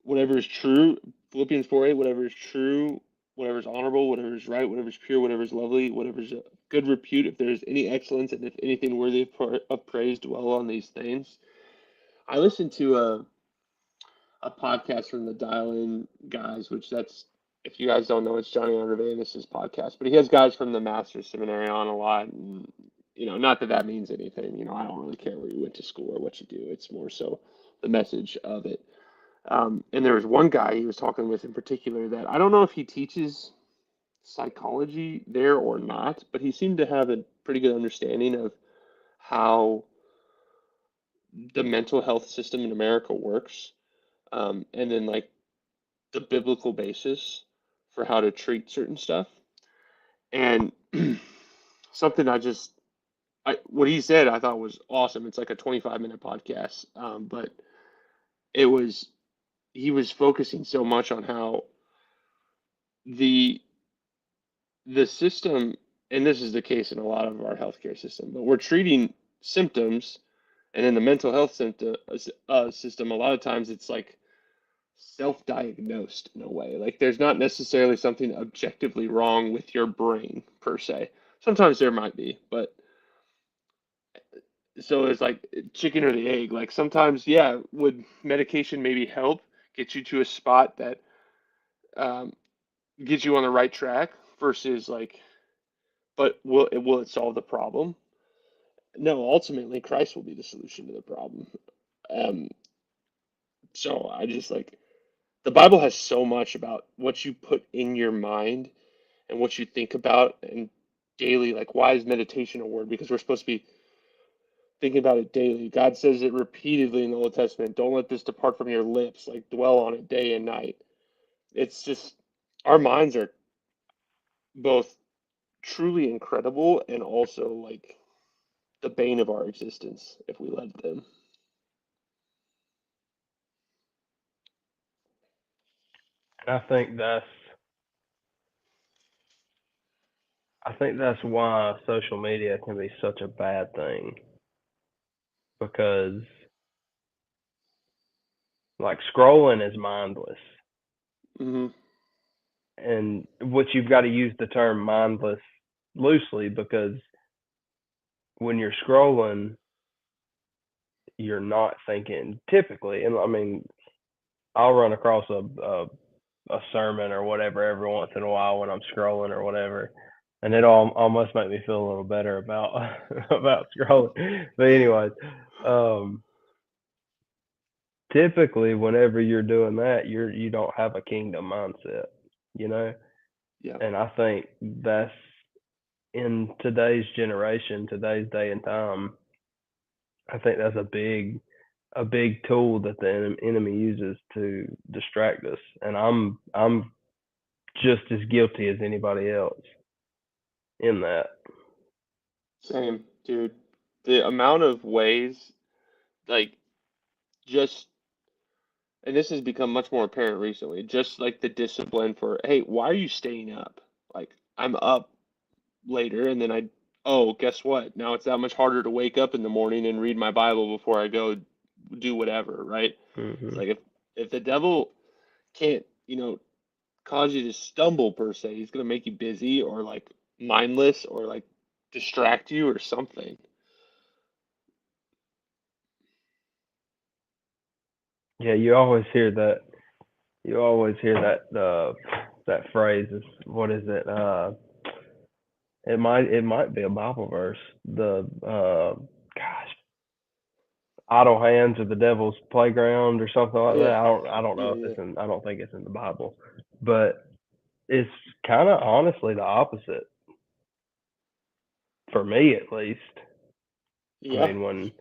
Whatever is true, Philippians 4:8, whatever is true, whatever is honorable, whatever is right, whatever is pure, whatever is lovely, whatever is of good repute, if there is any excellence and if anything worthy of praise, dwell on these things. I listened to a podcast from the Dial In guys, which that's, if you guys don't know, it's Johnny Undervanis's podcast, but he has guys from the Master's Seminary on a lot. And, not that that means anything. I don't really care where you went to school or what you do. It's more so the message of it. And there was one guy he was talking with in particular that I don't know if he teaches psychology there or not, but he seemed to have a pretty good understanding of how the mental health system in America works, and then like the biblical basis for how to treat certain stuff. And something what he said I thought was awesome. It's like a 25-minute podcast, but it was he was focusing so much on how the the system, and this is the case in a lot of our healthcare system, but we're treating symptoms, and in the mental health system, a lot of times it's like self-diagnosed in a way. Like there's not necessarily something objectively wrong with your brain per se. Sometimes there might be, but so it's like chicken or the egg. Like sometimes, yeah, would medication maybe help get you to a spot that um, gets you on the right track versus like, but will it solve the problem? No, ultimately Christ will be the solution to the problem. Um, so I just like the Bible has so much about what you put in your mind and what you think about and daily. Like, why is meditation a word? Because we're supposed to be thinking about it daily. God says it repeatedly in the Old Testament. Don't let this depart from your lips. Like, dwell on it day and night. It's just our minds are both truly incredible and also like the bane of our existence if we let them. I think that's why social media can be such a bad thing, because like scrolling is mindless. Hmm. And what you've got to use the term mindless loosely, because when you're scrolling, you're not thinking typically. And I mean, I'll run across a sermon or whatever every once in a while when I'm scrolling or whatever, and it almost make me feel a little better about about scrolling. But anyways, um, typically whenever you're doing that, you don't have a kingdom mindset, you know. Yeah. And I think that's in today's generation, today's day and time. I think that's a big tool that the enemy uses to distract us, and I'm just as guilty as anybody else in that. Same, dude. The amount of ways, like, just, and this has become much more apparent recently, just like the discipline for, hey, why are you staying up? Like, I'm up later, and then oh, guess what? Now it's that much harder to wake up in the morning and read my Bible before I go do whatever, right? It's Hmm. like if the devil can't, cause you to stumble per se, he's gonna make you busy or like mindless or like distract you or something. Yeah, you always hear that. You always hear that phrase. Is what is it? It might be a Bible verse. The gosh, idle hands are the devil's playground or something like that. Yeah, I don't know yeah, if yeah, it's in. I don't think it's in the Bible, but it's kind of honestly the opposite for me at least. I yeah. mean,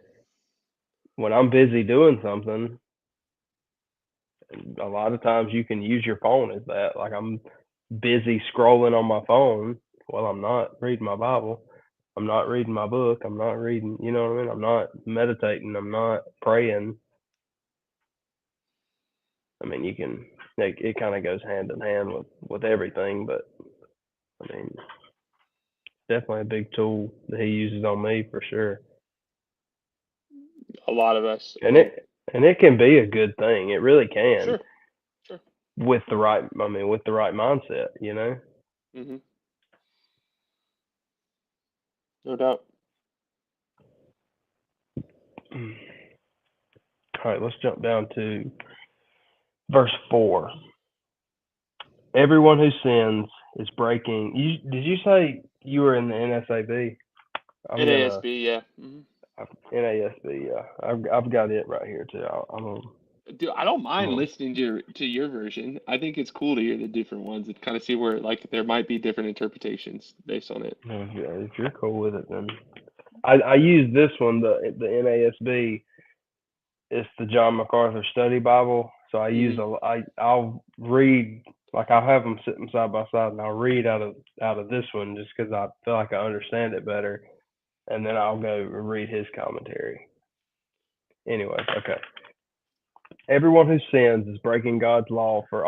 when I'm busy doing something, a lot of times you can use your phone as that. Like I'm busy scrolling on my phone. Well, I'm not reading my Bible. I'm not reading my book. I'm not reading, you know what I mean? I'm not meditating. I'm not praying. I mean, you can, like, it kind of goes hand in hand with everything, but I mean, definitely a big tool that he uses on me for sure. A lot of us, And it can be a good thing. It really can, sure, sure. with the right mindset, you know? Hmm. No doubt. All right, let's jump down to verse 4. Everyone who sins is breaking. Did you say you were in the NSAB? I'm NASB, yeah. Hmm. NASB. Yeah, I've got it right here too. I'm gonna. Dude, I don't mind Well, listening to your version. I think it's cool to hear the different ones and kind of see where like there might be different interpretations based on it. if you're cool with it, then I use this one, the NASB. It's the John MacArthur Study Bible. So Hmm. I'll read, like I'll have them sitting side by side, and I'll read out of this one just because I feel like I understand it better, and then I'll go read his commentary. Anyway, okay. Everyone who sins is breaking God's law, for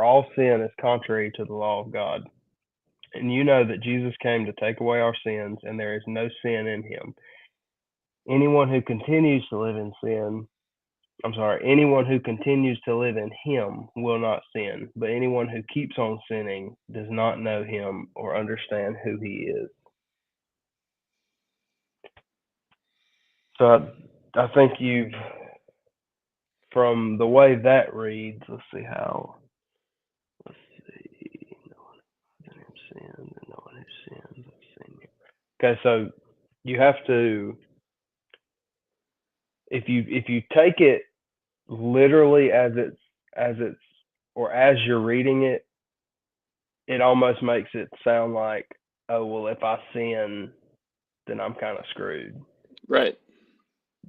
all sin is contrary to the law of God. And you know that Jesus came to take away our sins, and there is no sin in him. Anyone who continues to live in sin, anyone who continues to live in him will not sin, but anyone who keeps on sinning does not know him or understand who he is. So I think from the way that reads, let's see, no one who sins, and no one who sins, I've seen you. Okay, so you have to, if you take it literally as it's or as you're reading it, it almost makes it sound like, oh well, if I sin, then I'm kind of screwed. Right.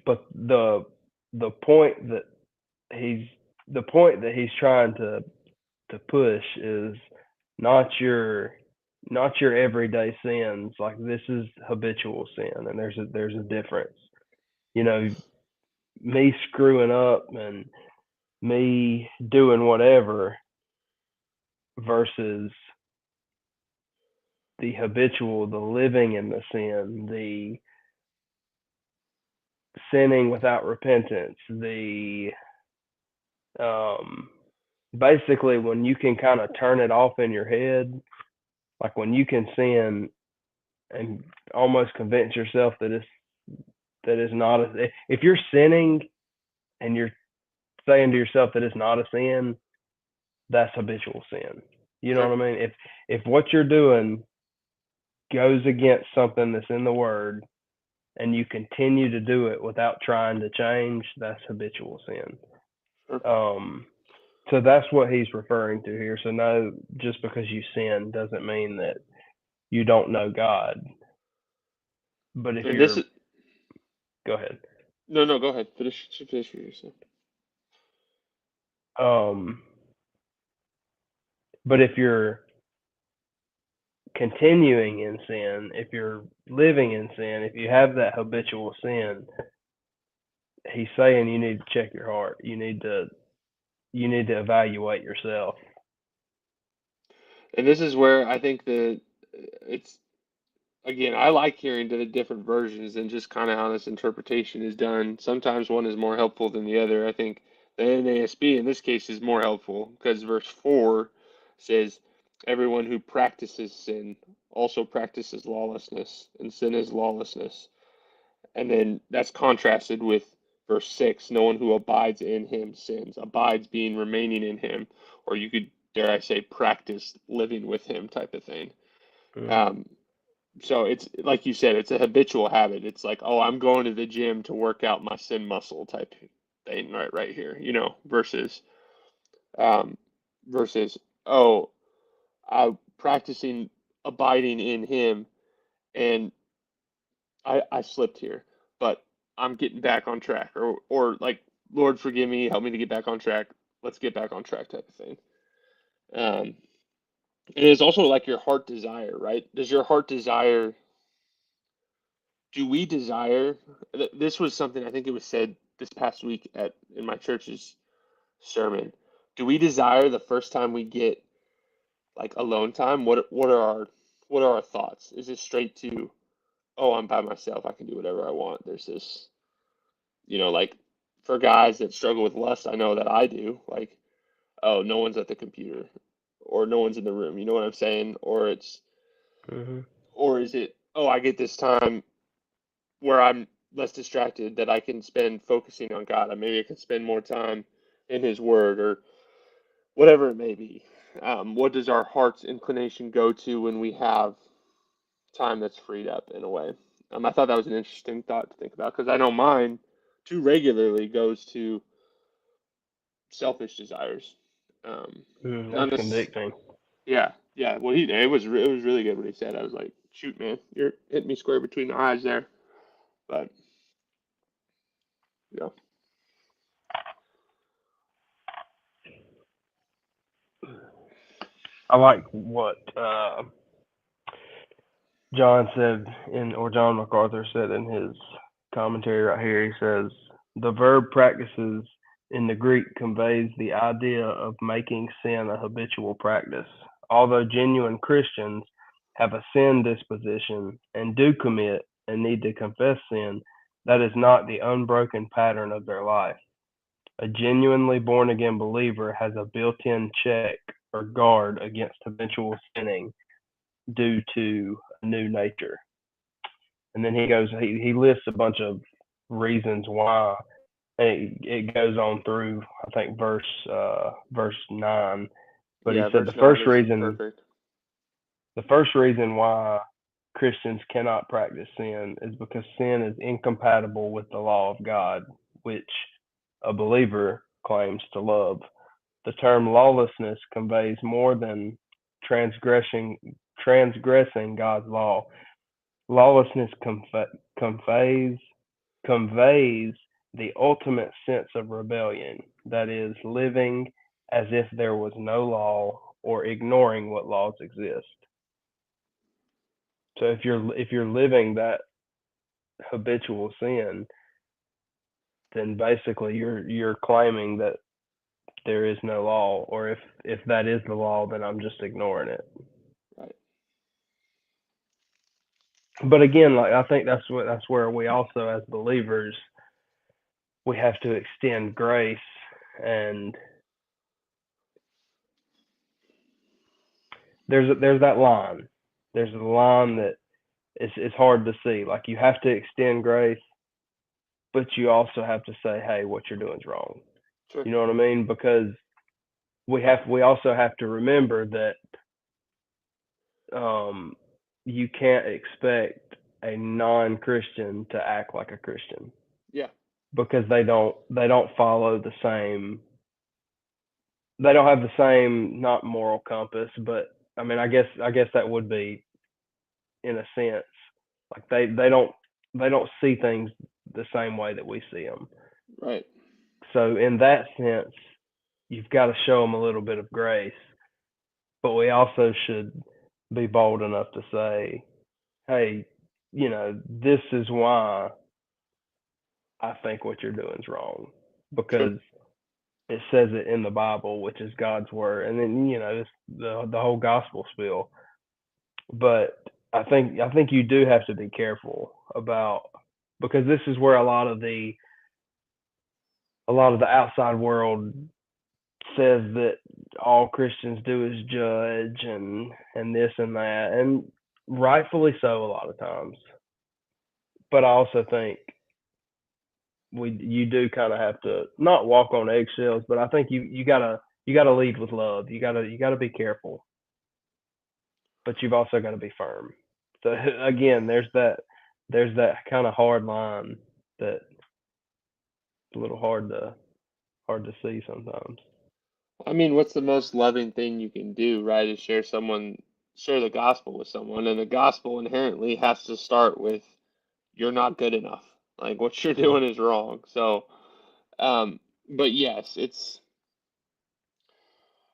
But the point that he's the point that he's trying to push is not your not your everyday sins. Like this is habitual sin, and there's a difference. You know, me screwing up and me doing whatever versus the habitual, the living in the sin, the sinning without repentance, the um, basically when you can kind of turn it off in your head, like when you can sin and almost convince yourself that it's not if you're sinning and you're saying to yourself that it's not a sin, that's habitual sin. You know Sure. what I mean? If what you're doing goes against something that's in the word and you continue to do it without trying to change, that's habitual sin. Sure. Um, so that's what he's referring to here. So no, just because you sin doesn't mean that you don't know God. But if And this you're, is go ahead. no, no. Go ahead. Finish what you're saying. Um, but if you're continuing in sin, if you're living in sin, if you have that habitual sin, he's saying you need to check your heart. You need to evaluate yourself. And this is where I think that it's again, I like hearing the different versions and just kind of how this interpretation is done. Sometimes one is more helpful than the other. I think the NASB in this case is more helpful because verse 4 says, everyone who practices sin also practices lawlessness, and sin is lawlessness. And then that's contrasted with verse 6, no one who abides in him sins. Abides being remaining in him, or you could, dare I say, practice living with him type of thing. Mm, Um, so it's like you said, it's a habitual habit. It's like, oh, I'm going to the gym to work out my sin muscle type thing right here, versus um versus oh, I'm practicing abiding in him and I slipped here, but I'm getting back on track or like Lord forgive me, help me to get back on track. Let's get back on track type of thing. Um it is also like your heart desire, right? Does your heart desire do we desire this was something I think it was said this past week at in my church's sermon. Do we desire the first time we get like alone time? What are our thoughts? Is it straight to, oh, I'm by myself, I can do whatever I want? There's this, like for guys that struggle with lust, I know that I do, like, oh, no one's at the computer or no one's in the room, you know what I'm saying? mhm, Or is it, oh, I get this time where I'm less distracted that I can spend focusing on God. Maybe I can spend more time in His Word or whatever it may be. What does our heart's inclination go to when we have time that's freed up in a way? I thought that was an interesting thought to think about because I know mine too regularly goes to selfish desires. Not That's necessarily. convicting. Yeah, yeah. Well, it was really good what he said. I was like, shoot, man, you're hitting me square between the eyes there. But you know, I like what John said or John MacArthur said in his commentary right here. He says the verb practices in the Greek conveys the idea of making sin a habitual practice. Although genuine Christians have a sin disposition and do commit and need to confess sin, that is not the unbroken pattern of their life. A genuinely born again believer has a built in check or guard against habitual sinning due to a new nature. And then he lists a bunch of reasons why. And it goes on through, I think, verse 9. But he yeah. said Verse 9 is perfect. the first reason why Christians cannot practice sin is because sin is incompatible with the law of God, which a believer claims to love. The term lawlessness conveys more than transgressing transgressing God's law. Lawlessness conveys conveys the ultimate sense of rebellion, that is, living as if there was no law or ignoring what laws exist. So if you're living that habitual sin, then basically you're claiming that there is no law, or if that is the law, then I'm just ignoring it. Right. But again, like I think that's where we also as believers we have to extend grace, and there's that line. There's a line that it's hard to see. Like you have to extend grace, but you also have to say, hey, what you're doing is wrong. Sure. You know what I mean? Because we also have to remember that you can't expect a non-Christian to act like a Christian Yeah. because they don't follow the same, they don't have the same, not moral compass, but I mean I guess that would be in a sense like they don't see things the same way that we see them. Right. So in that sense, you've got to show them a little bit of grace, but we also should be bold enough to say, hey, this is why I think what you're doing is wrong Sure. because it says it in the Bible, which is God's word, and then it's the whole gospel spiel. But I think you do have to be careful about, because this is where a lot of the outside world says that all Christians do is judge and this and that, and rightfully so a lot of times. But I also think you do kind of have to not walk on eggshells, but I think you gotta lead with love. You gotta be careful, but you've also got to be firm. So again, there's that kind of hard line that it's a little hard to see sometimes. I mean, what's the most loving thing you can do, right? Is share the gospel with someone, and the gospel inherently has to start with you're not good enough. Like what you're Yeah. doing is wrong. So, um, but yes, it's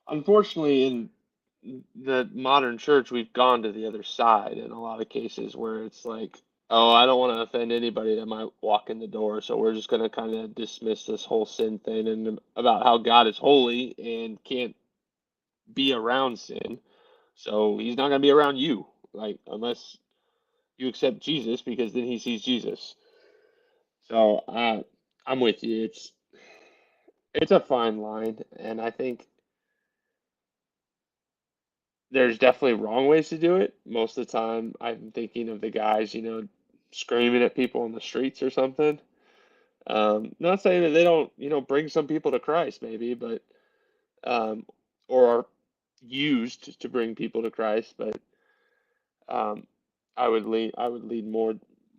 unfortunately in the modern church, we've gone to the other side in a lot of cases where it's like, oh, I don't want to offend anybody that might walk in the door, so we're just going to kind of dismiss this whole sin thing and about how God is holy and can't be around sin. So he's not going to be around you, like unless you accept Jesus, because then he sees Jesus. So I'm with you. It's a fine line, and I think there's definitely wrong ways to do it. Most of the time, I'm thinking of the guys, screaming at people on the streets or something. Not saying that they don't, bring some people to Christ, maybe, but um, or are used to bring people to Christ, but um, I would lean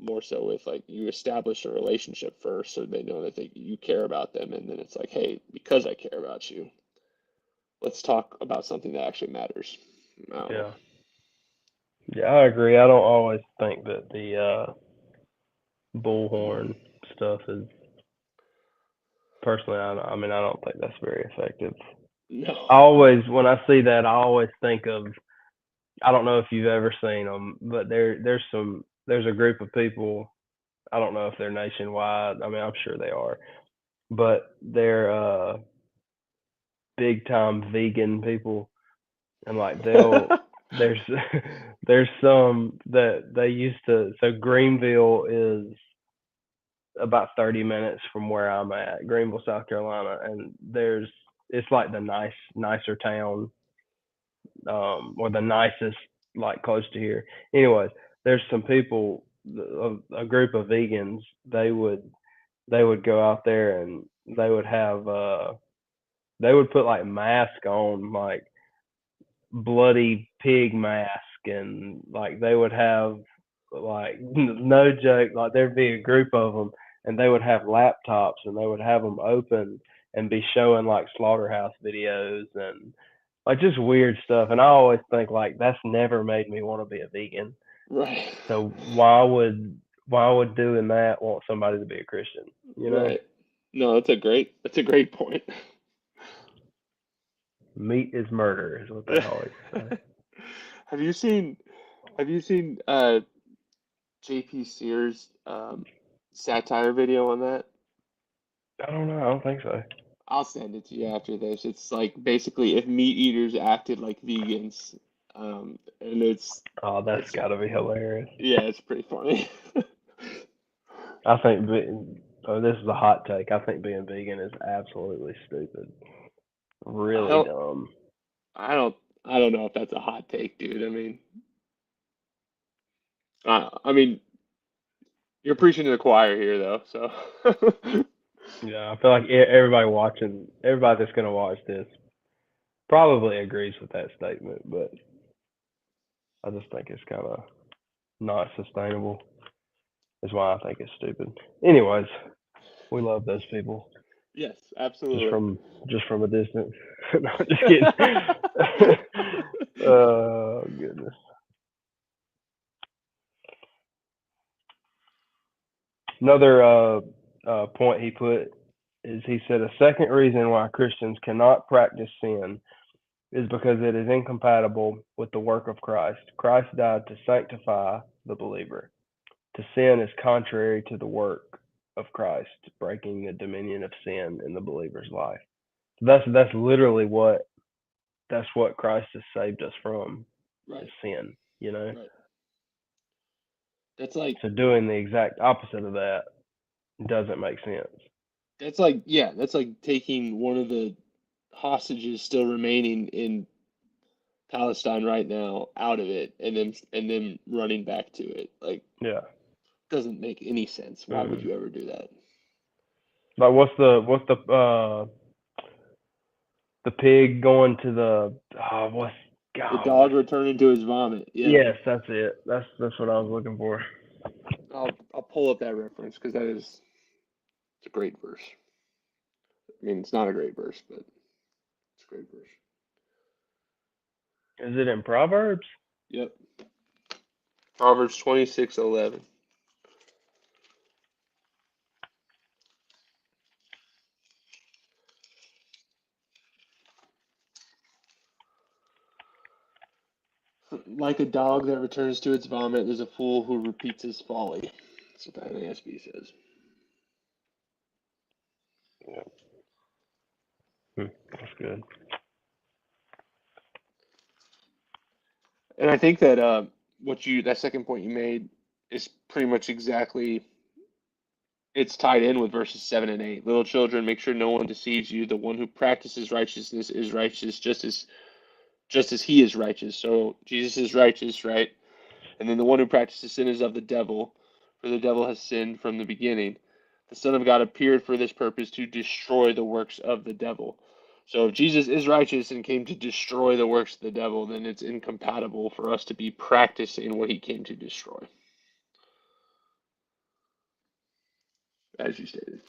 more so with like you establish a relationship first, so they know that you care about them, and then it's like, hey, because I care about you, let's talk about something that actually matters. I don't know. Yeah. Yeah, I agree. I don't always think that the bullhorn stuff is personally. I mean, I don't think that's very effective. I No. always, when I see that, I always think of. I don't know if you've ever seen them, but there's a group of people. I don't know if they're nationwide. I mean, I'm sure they are, but they're big time vegan people, and like there's there's some that they used to. So Greenville is about 30 minutes from where I'm at, Greenville, South Carolina, and it's like the nicer town, or the nicest, like close to here. Anyways, there's some people, a group of vegans. They would go out there and they would have they would put like mask on, like bloody pig mask, and like they would have, like, no joke, like there'd be a group of them, and they would have laptops and they would have them open and be showing like slaughterhouse videos and like just weird stuff. And I always think like that's never made me want to be a vegan. Right. So why would doing that want somebody to be a Christian? You know, Right. No, that's a great point. meat is murder is what they always say. Have you seen have you seen JP Sears satire video on that? I don't know. I don't think so. I'll send it to you after this. It's like basically if meat eaters acted like vegans. And Oh, that's it's got to be hilarious. yeah, it's pretty funny. I think, oh, this is a hot take. I think being vegan is absolutely stupid. I Really don't dumb. I don't I don't know if that's a hot take, dude. I mean you're preaching to the choir here though, so Yeah, I feel like everybody that's gonna watch this probably agrees with that statement, but I just think it's kind of not sustainable. Is why I think it's stupid. Anyways, we love those people yes, just absolutely. from just from a distance. No, just kidding. Oh goodness. Another point he put is, he said, a second reason why Christians cannot practice sin is because it is incompatible with the work of Christ. Christ died to sanctify the believer. To sin is contrary to the work of Christ, breaking the dominion of sin in the believer's life. That's literally what Christ has saved us from, is Right, sin. You know, right. That's like so doing the exact opposite of that doesn't make sense. that's like taking one of the hostages still remaining in Palestine right now out of it and then running back to it. Like Yeah. doesn't make any sense. Why would Mm. you ever do that? Like what's the pig going to the, what's, The God, dog what's, returning to his vomit. Yeah. yes, that's it. That's what I was looking for. I'll pull up that reference because it's a great verse. I mean, it's not a great verse, but it's a great verse. Is it in Proverbs? Yep. Proverbs 26:11. Like a dog that returns to its vomit, there's a fool who repeats his folly. That's what the NASB says. Yeah. That's good. And I think that that second point you made is pretty much exactly it's tied in with verses 7 and 8. Little children, make sure no one deceives you. The one who practices righteousness is righteous, just as he is righteous. So Jesus is righteous, right? And then the one who practices sin is of the devil, for the devil has sinned from the beginning. The Son of God appeared for this purpose, to destroy the works of the devil. So if Jesus is righteous and came to destroy the works of the devil, then it's incompatible for us to be practicing what he came to destroy. as you stated.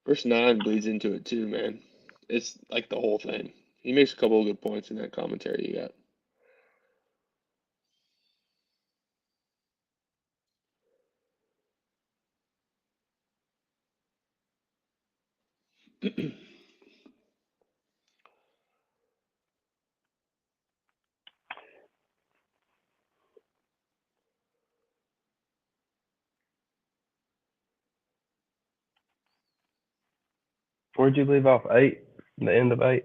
Verse 9 bleeds into it too, man. It's like the whole thing. He makes a couple of good points in that commentary you got. Where'd you leave off? 8? The end of 8?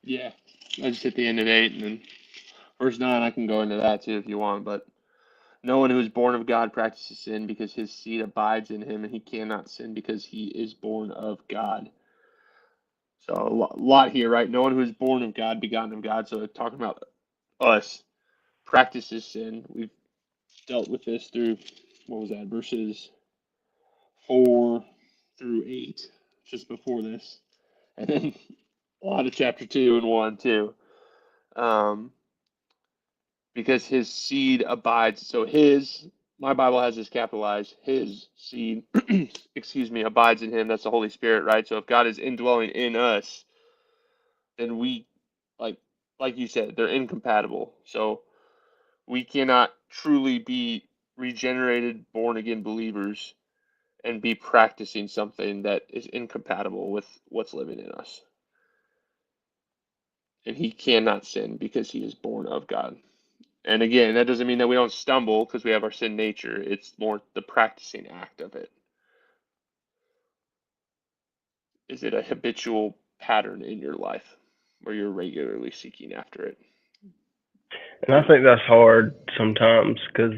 Yeah, I just hit the end of 8, and then verse 9, I can go into that too if you want, but no one who is born of God practices sin because his seed abides in him, and he cannot sin because he is born of God. So a lot here, right? No one who is born of God, begotten of God. So talking about us, practices sin. We've dealt with this through, what was that, verses 4 through 8, just before this. And then a lot of chapter 2 and 1 too. Because his seed abides. So my Bible has this capitalized, his seed, excuse me, abides in him. That's the Holy Spirit, right? So if God is indwelling in us, then we, like, like you said, they're incompatible. So we cannot truly be regenerated, born again believers and be practicing something that is incompatible with what's living in us. And he cannot sin because he is born of God. And again, that doesn't mean that we don't stumble because we have our sin nature. It's more the practicing act of it. Is it a habitual pattern in your life where you're regularly seeking after it? And I think that's hard sometimes because,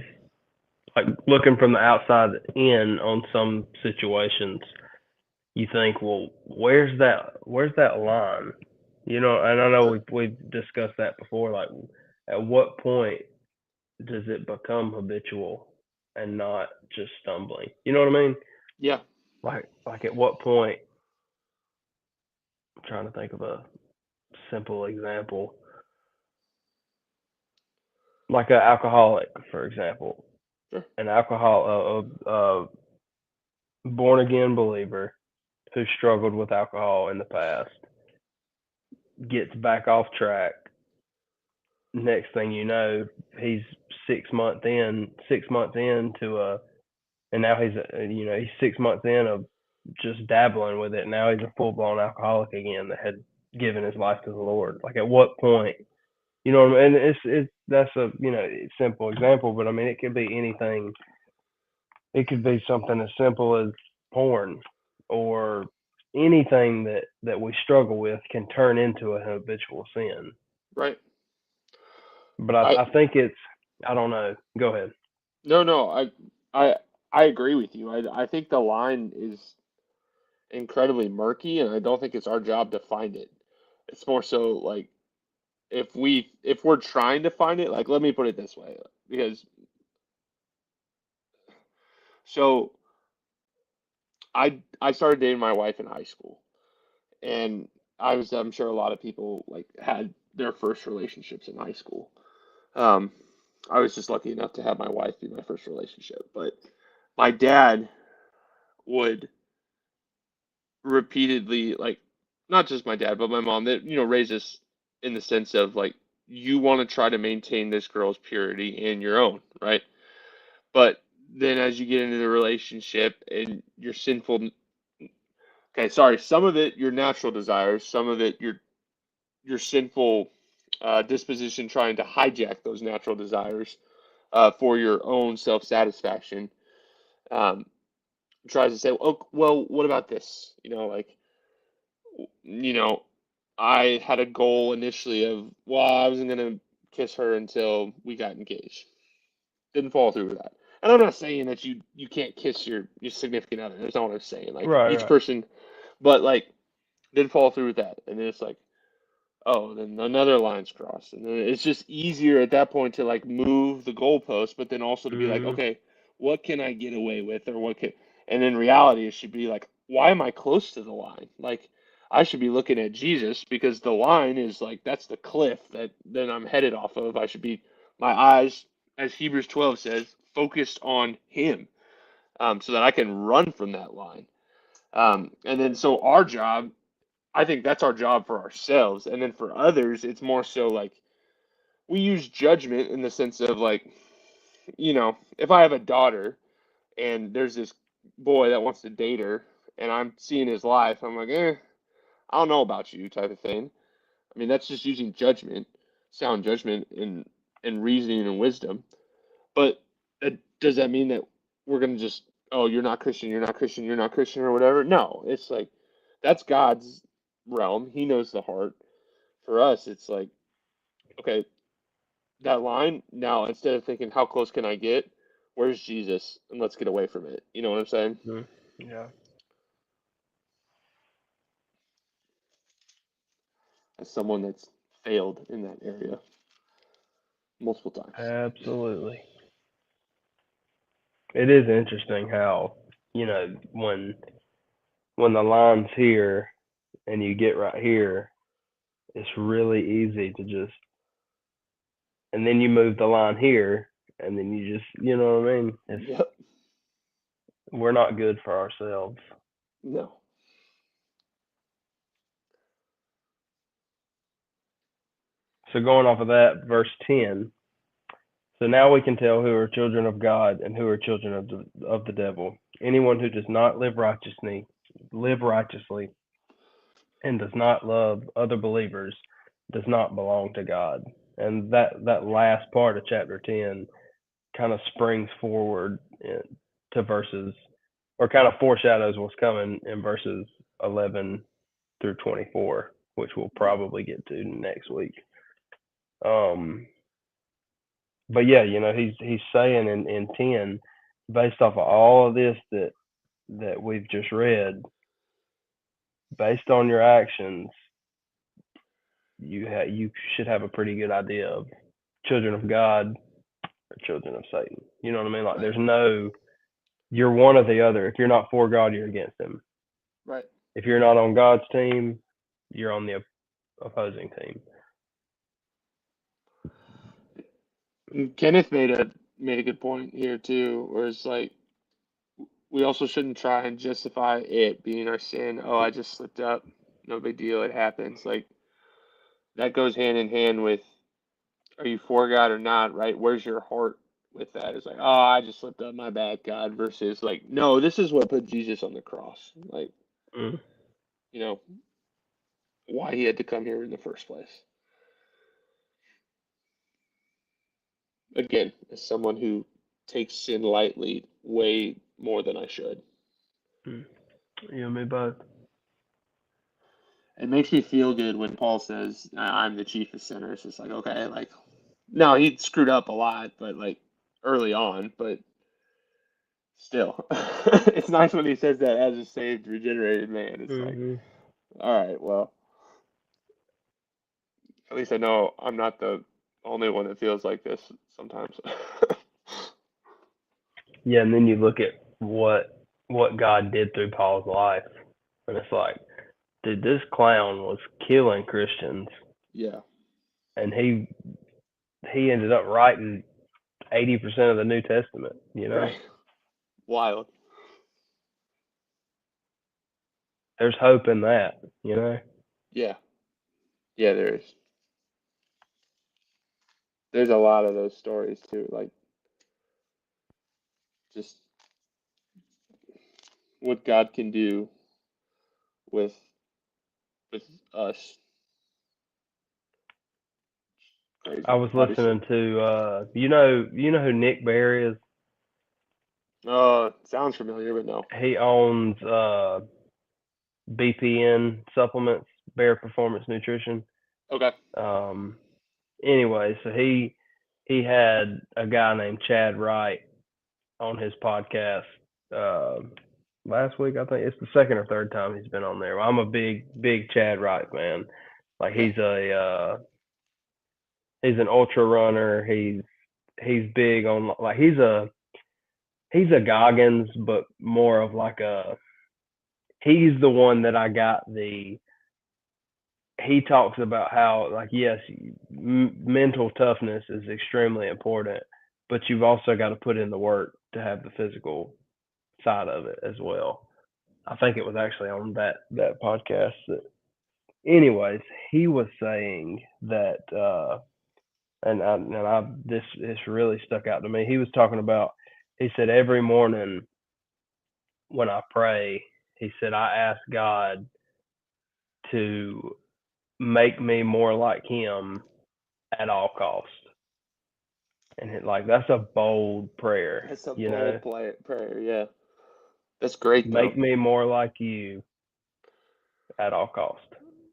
like, looking from the outside in on some situations, you think, well, where's that line? You know, and I know we've discussed that before. Like, at what point does it become habitual and not just stumbling? You know what I mean? Yeah. Like at what point? I'm trying to think of a simple example. Like an alcoholic, for example, Sure. an born again believer who struggled with alcohol in the past gets back off track. Next thing you know, he's 6 months into and now he's 6 months in of just dabbling with it. Now he's a full blown alcoholic again that had given his life to the Lord. Like at what point, you know what I mean? And that's a simple example, but I mean it could be anything. It could be something as simple as porn or anything that we struggle with can turn into a habitual sin. Right. But I I think it's, I don't know. Go ahead. no, I I agree with you. I think the line is incredibly murky, and I don't think it's our job to find it. It's more so like if we're trying to find it, like let me put it this way, because so I started dating my wife in high school, and I'm sure a lot of people like had their first relationships in high school. Um, I was just lucky enough to have my wife be my first relationship, but my dad would repeatedly, like, not just my dad, but my mom, that raised us in the sense of like you want to try to maintain this girl's purity and your own, right? But then as you get into the relationship and your sinful, okay, sorry, some of it your natural desires, some of it your sinful disposition trying to hijack those natural desires for your own self satisfaction. Um, tries to say, oh, well, what about this? Like, you know, I had a goal initially of, well, I wasn't gonna kiss her until we got engaged. Didn't follow through with that. And I'm not saying that you can't kiss your significant other. That's not what I'm saying. Like Right, each right. person, but like didn't follow through with that. And then it's like, oh, then another line's crossed, and then it's just easier at that point to like move the goalpost, but then also to be like, Mhm. okay, what can I get away with, or what can, and in reality, it should be like, why am I close to the line? Like, I should be looking at Jesus because the line is like that's the cliff that then I'm headed off of. I should be my eyes, as Hebrews 12 says, focused on Him, so that I can run from that line. And then so our job, I think that's our job for ourselves, and then for others, it's more so like we use judgment in the sense of like, if I have a daughter and there's this boy that wants to date her, and I'm seeing his life, I'm like, I don't know about you, type of thing. I mean, that's just using judgment, sound judgment, and reasoning and wisdom. But does that mean that we're gonna just, oh, you're not Christian, you're not Christian, you're not Christian, or whatever? No, it's like that's God's realm. He knows the heart. For us, it's like, okay, that line now, instead of thinking how close can I get, where's Jesus, and let's get away from it. You know what I'm saying? Yeah, As someone that's failed in that area multiple times. absolutely. It is interesting how, when the line's here and you get right here, it's really easy to just, and then you move the line here, and then you just, you know what I mean? Yep. We're not good for ourselves. No. So going off of that, verse 10. So now we can tell who are children of God and who are children of the devil. Anyone who does not live righteously, and does not love other believers does not belong to God. And that last part of chapter 10 kind of springs forward to verses, or kind of foreshadows what's coming in verses 11 through 24, which we'll probably get to next week. But yeah, he's saying in 10, based off of all of this that we've just read, based on your actions, you should have a pretty good idea of children of God or children of Satan. You know what I mean? Like, Right. there's no, you're one or the other. If you're not for God, you're against Him. Right. If you're not on God's team, you're on the opposing team. Kenneth made a good point here too, where it's like we also shouldn't try and justify it being our sin. Oh, I just slipped up. No big deal. It happens. Like that goes hand in hand with are you for God or not, right? Where's your heart with that? It's like, oh, I just slipped up, my bad, God, versus like, no, this is what put Jesus on the cross. Like, Mm. you know, why he had to come here in the first place. Again, as someone who takes sin lightly way more than I should. Mm. You and me both. It makes me feel good when Paul says, I'm the chief of sinners. It's like, okay, like, no, he screwed up a lot, but like early on, but still, it's nice when he says that as a saved, regenerated man. It's like, Mm-hmm. all right, well, at least I know I'm not the only one that feels like this sometimes. Yeah, and then you look at what God did through Paul's life, and it's like, dude, this clown was killing Christians, Yeah, and he ended up writing 80% of the New Testament. right. Wild. There's hope in that. Yeah, yeah, there is. There's a lot of those stories too, like just what God can do with with us. I Crazy. was Obviously. listening to you know who Nick Bear is. Sounds familiar, but no. He owns BPN supplements, Bear Performance Nutrition. Okay. Um, anyway, so he had a guy named Chad Wright on his podcast last week. I think it's the second or third time he's been on there. I'm a big Chad Wright fan. Like, Okay. he's an ultra runner. He's big on, like, he's a Goggins, but more of like he's the one that I got he talks about how, like, yes, mental toughness is extremely important, but you've also got to put in the work to have the physical side of it as well. I think it was actually on that podcast that, anyways, he was saying that, and I this really stuck out to me. He was talking about, he said every morning when I pray, he said I ask God to make me more like Him at all cost. And like, that's a bold prayer, That's a you know. bold prayer. Yeah, that's great though. Make me more like you at all cost.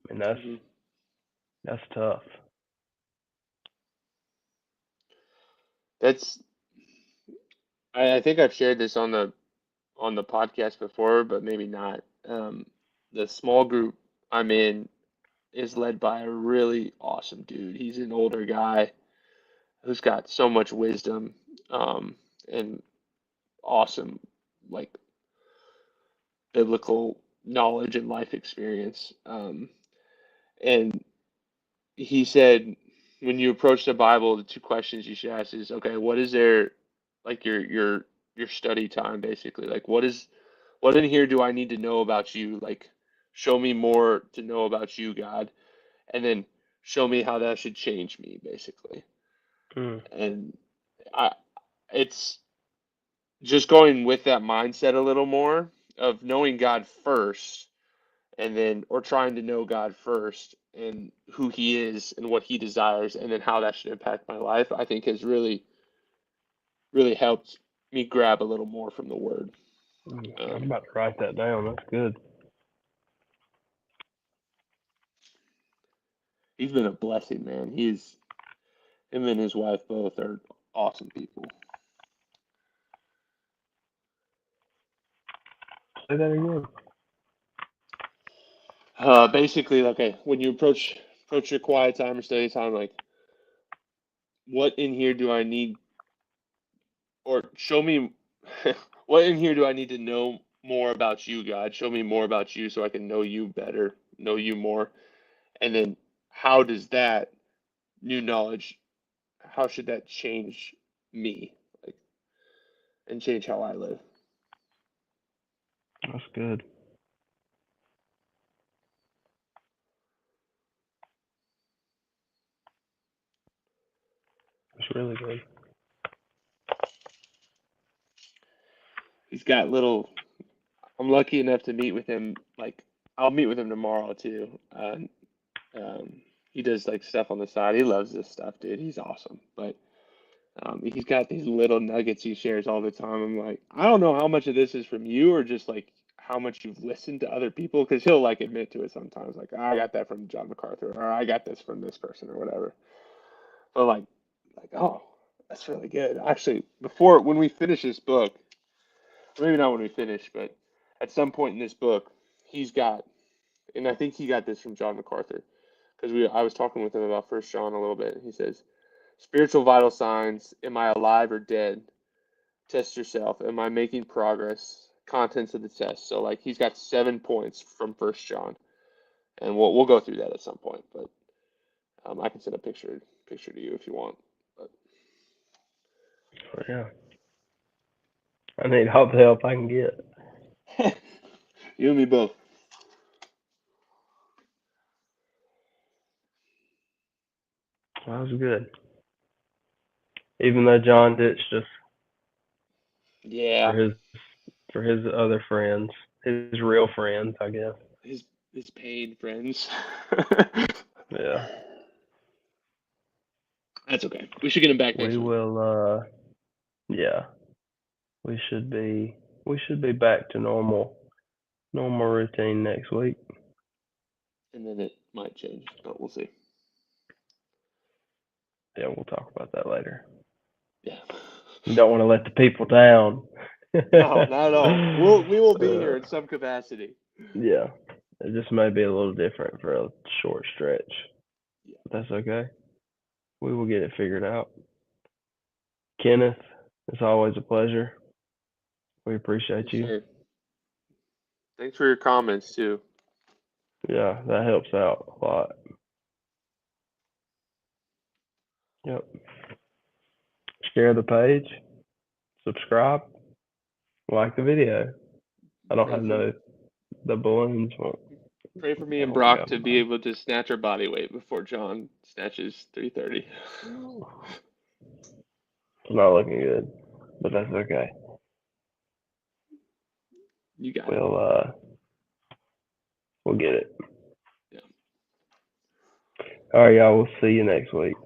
And Hmm. that's tough. That's I think I've shared this on the podcast before, but maybe not. The small group I'm in is led by a really awesome dude. He's an older guy who's got so much wisdom, and awesome, like, biblical knowledge and life experience. And he said, when you approach the Bible, the two questions you should ask is, okay, what is there, like, your study time, basically? Like, what in here do I need to know about you? Like, show me more to know about you, God, and then show me how that should change me, basically. Mm. And I, it's just going with that mindset a little more of knowing God first, and then, or trying to know God first and who He is and what He desires, and then how that should impact my life, I think has really helped me grab a little more from the Word. I'm Um, about to write that down. That's good. he's been a blessing, man. Him and his wife both are awesome people. Say that again. Basically, okay, when you approach your quiet time or study time, like, what in here do I need, or show me, what in here do I need to know more about you, God? Show me more about you so I can know you better, know you more. And then how does that new knowledge, how should that change me, like, and change how I live? That's good. That's really good. He's got little, I'm lucky enough to meet with him. Like, I'll meet with him tomorrow too. He does like stuff on the side. He loves this stuff, dude. He's awesome. But he's got these little nuggets he shares all the time. I'm like, I don't know how much of this is from you or just like how much you've listened to other people, because he'll like admit to it sometimes. Like, I got that from John MacArthur, or I got this from this person, or whatever. But like, oh, that's really good. Actually, before when we finish this book, maybe not when we finish, but at some point in this book, he's got, and I think he got this from John MacArthur, because I was talking with him about First John a little bit. He says, spiritual vital signs: am I alive or dead? Test yourself. Am I making progress? Contents of the test. So, like, he's got 7 points from First John, and we'll go through that at some point. But I can send a picture to you if you want. But Yeah. I need all the help I can get. you and me both. That was good. Even though John ditched us for Yeah, his other friends, his real friends, I guess. his paid friends. Yeah. That's okay. We should get him back We next week. will. Yeah. We should be. We should be back to normal routine next week. And then it might change, but we'll see. Yeah, we'll talk about that later. Yeah. You don't want to let the people down. No, not at all. We will be here in some capacity. Yeah, it just may be a little different for a short stretch. Yeah. But that's okay. We will get it figured out. Kenneth, it's always a pleasure. We appreciate Yes, you. sir. Thanks for your comments too. Yeah, that helps out a lot. Yep. Share the page, subscribe, like the video. I don't Pray have for, the balloons. pray for me I and won't Brock have to be able to snatch our body weight before John snatches 330. It's not looking good, but that's okay. You got it. We'll get it. Yeah. All right, y'all. We'll see you next week.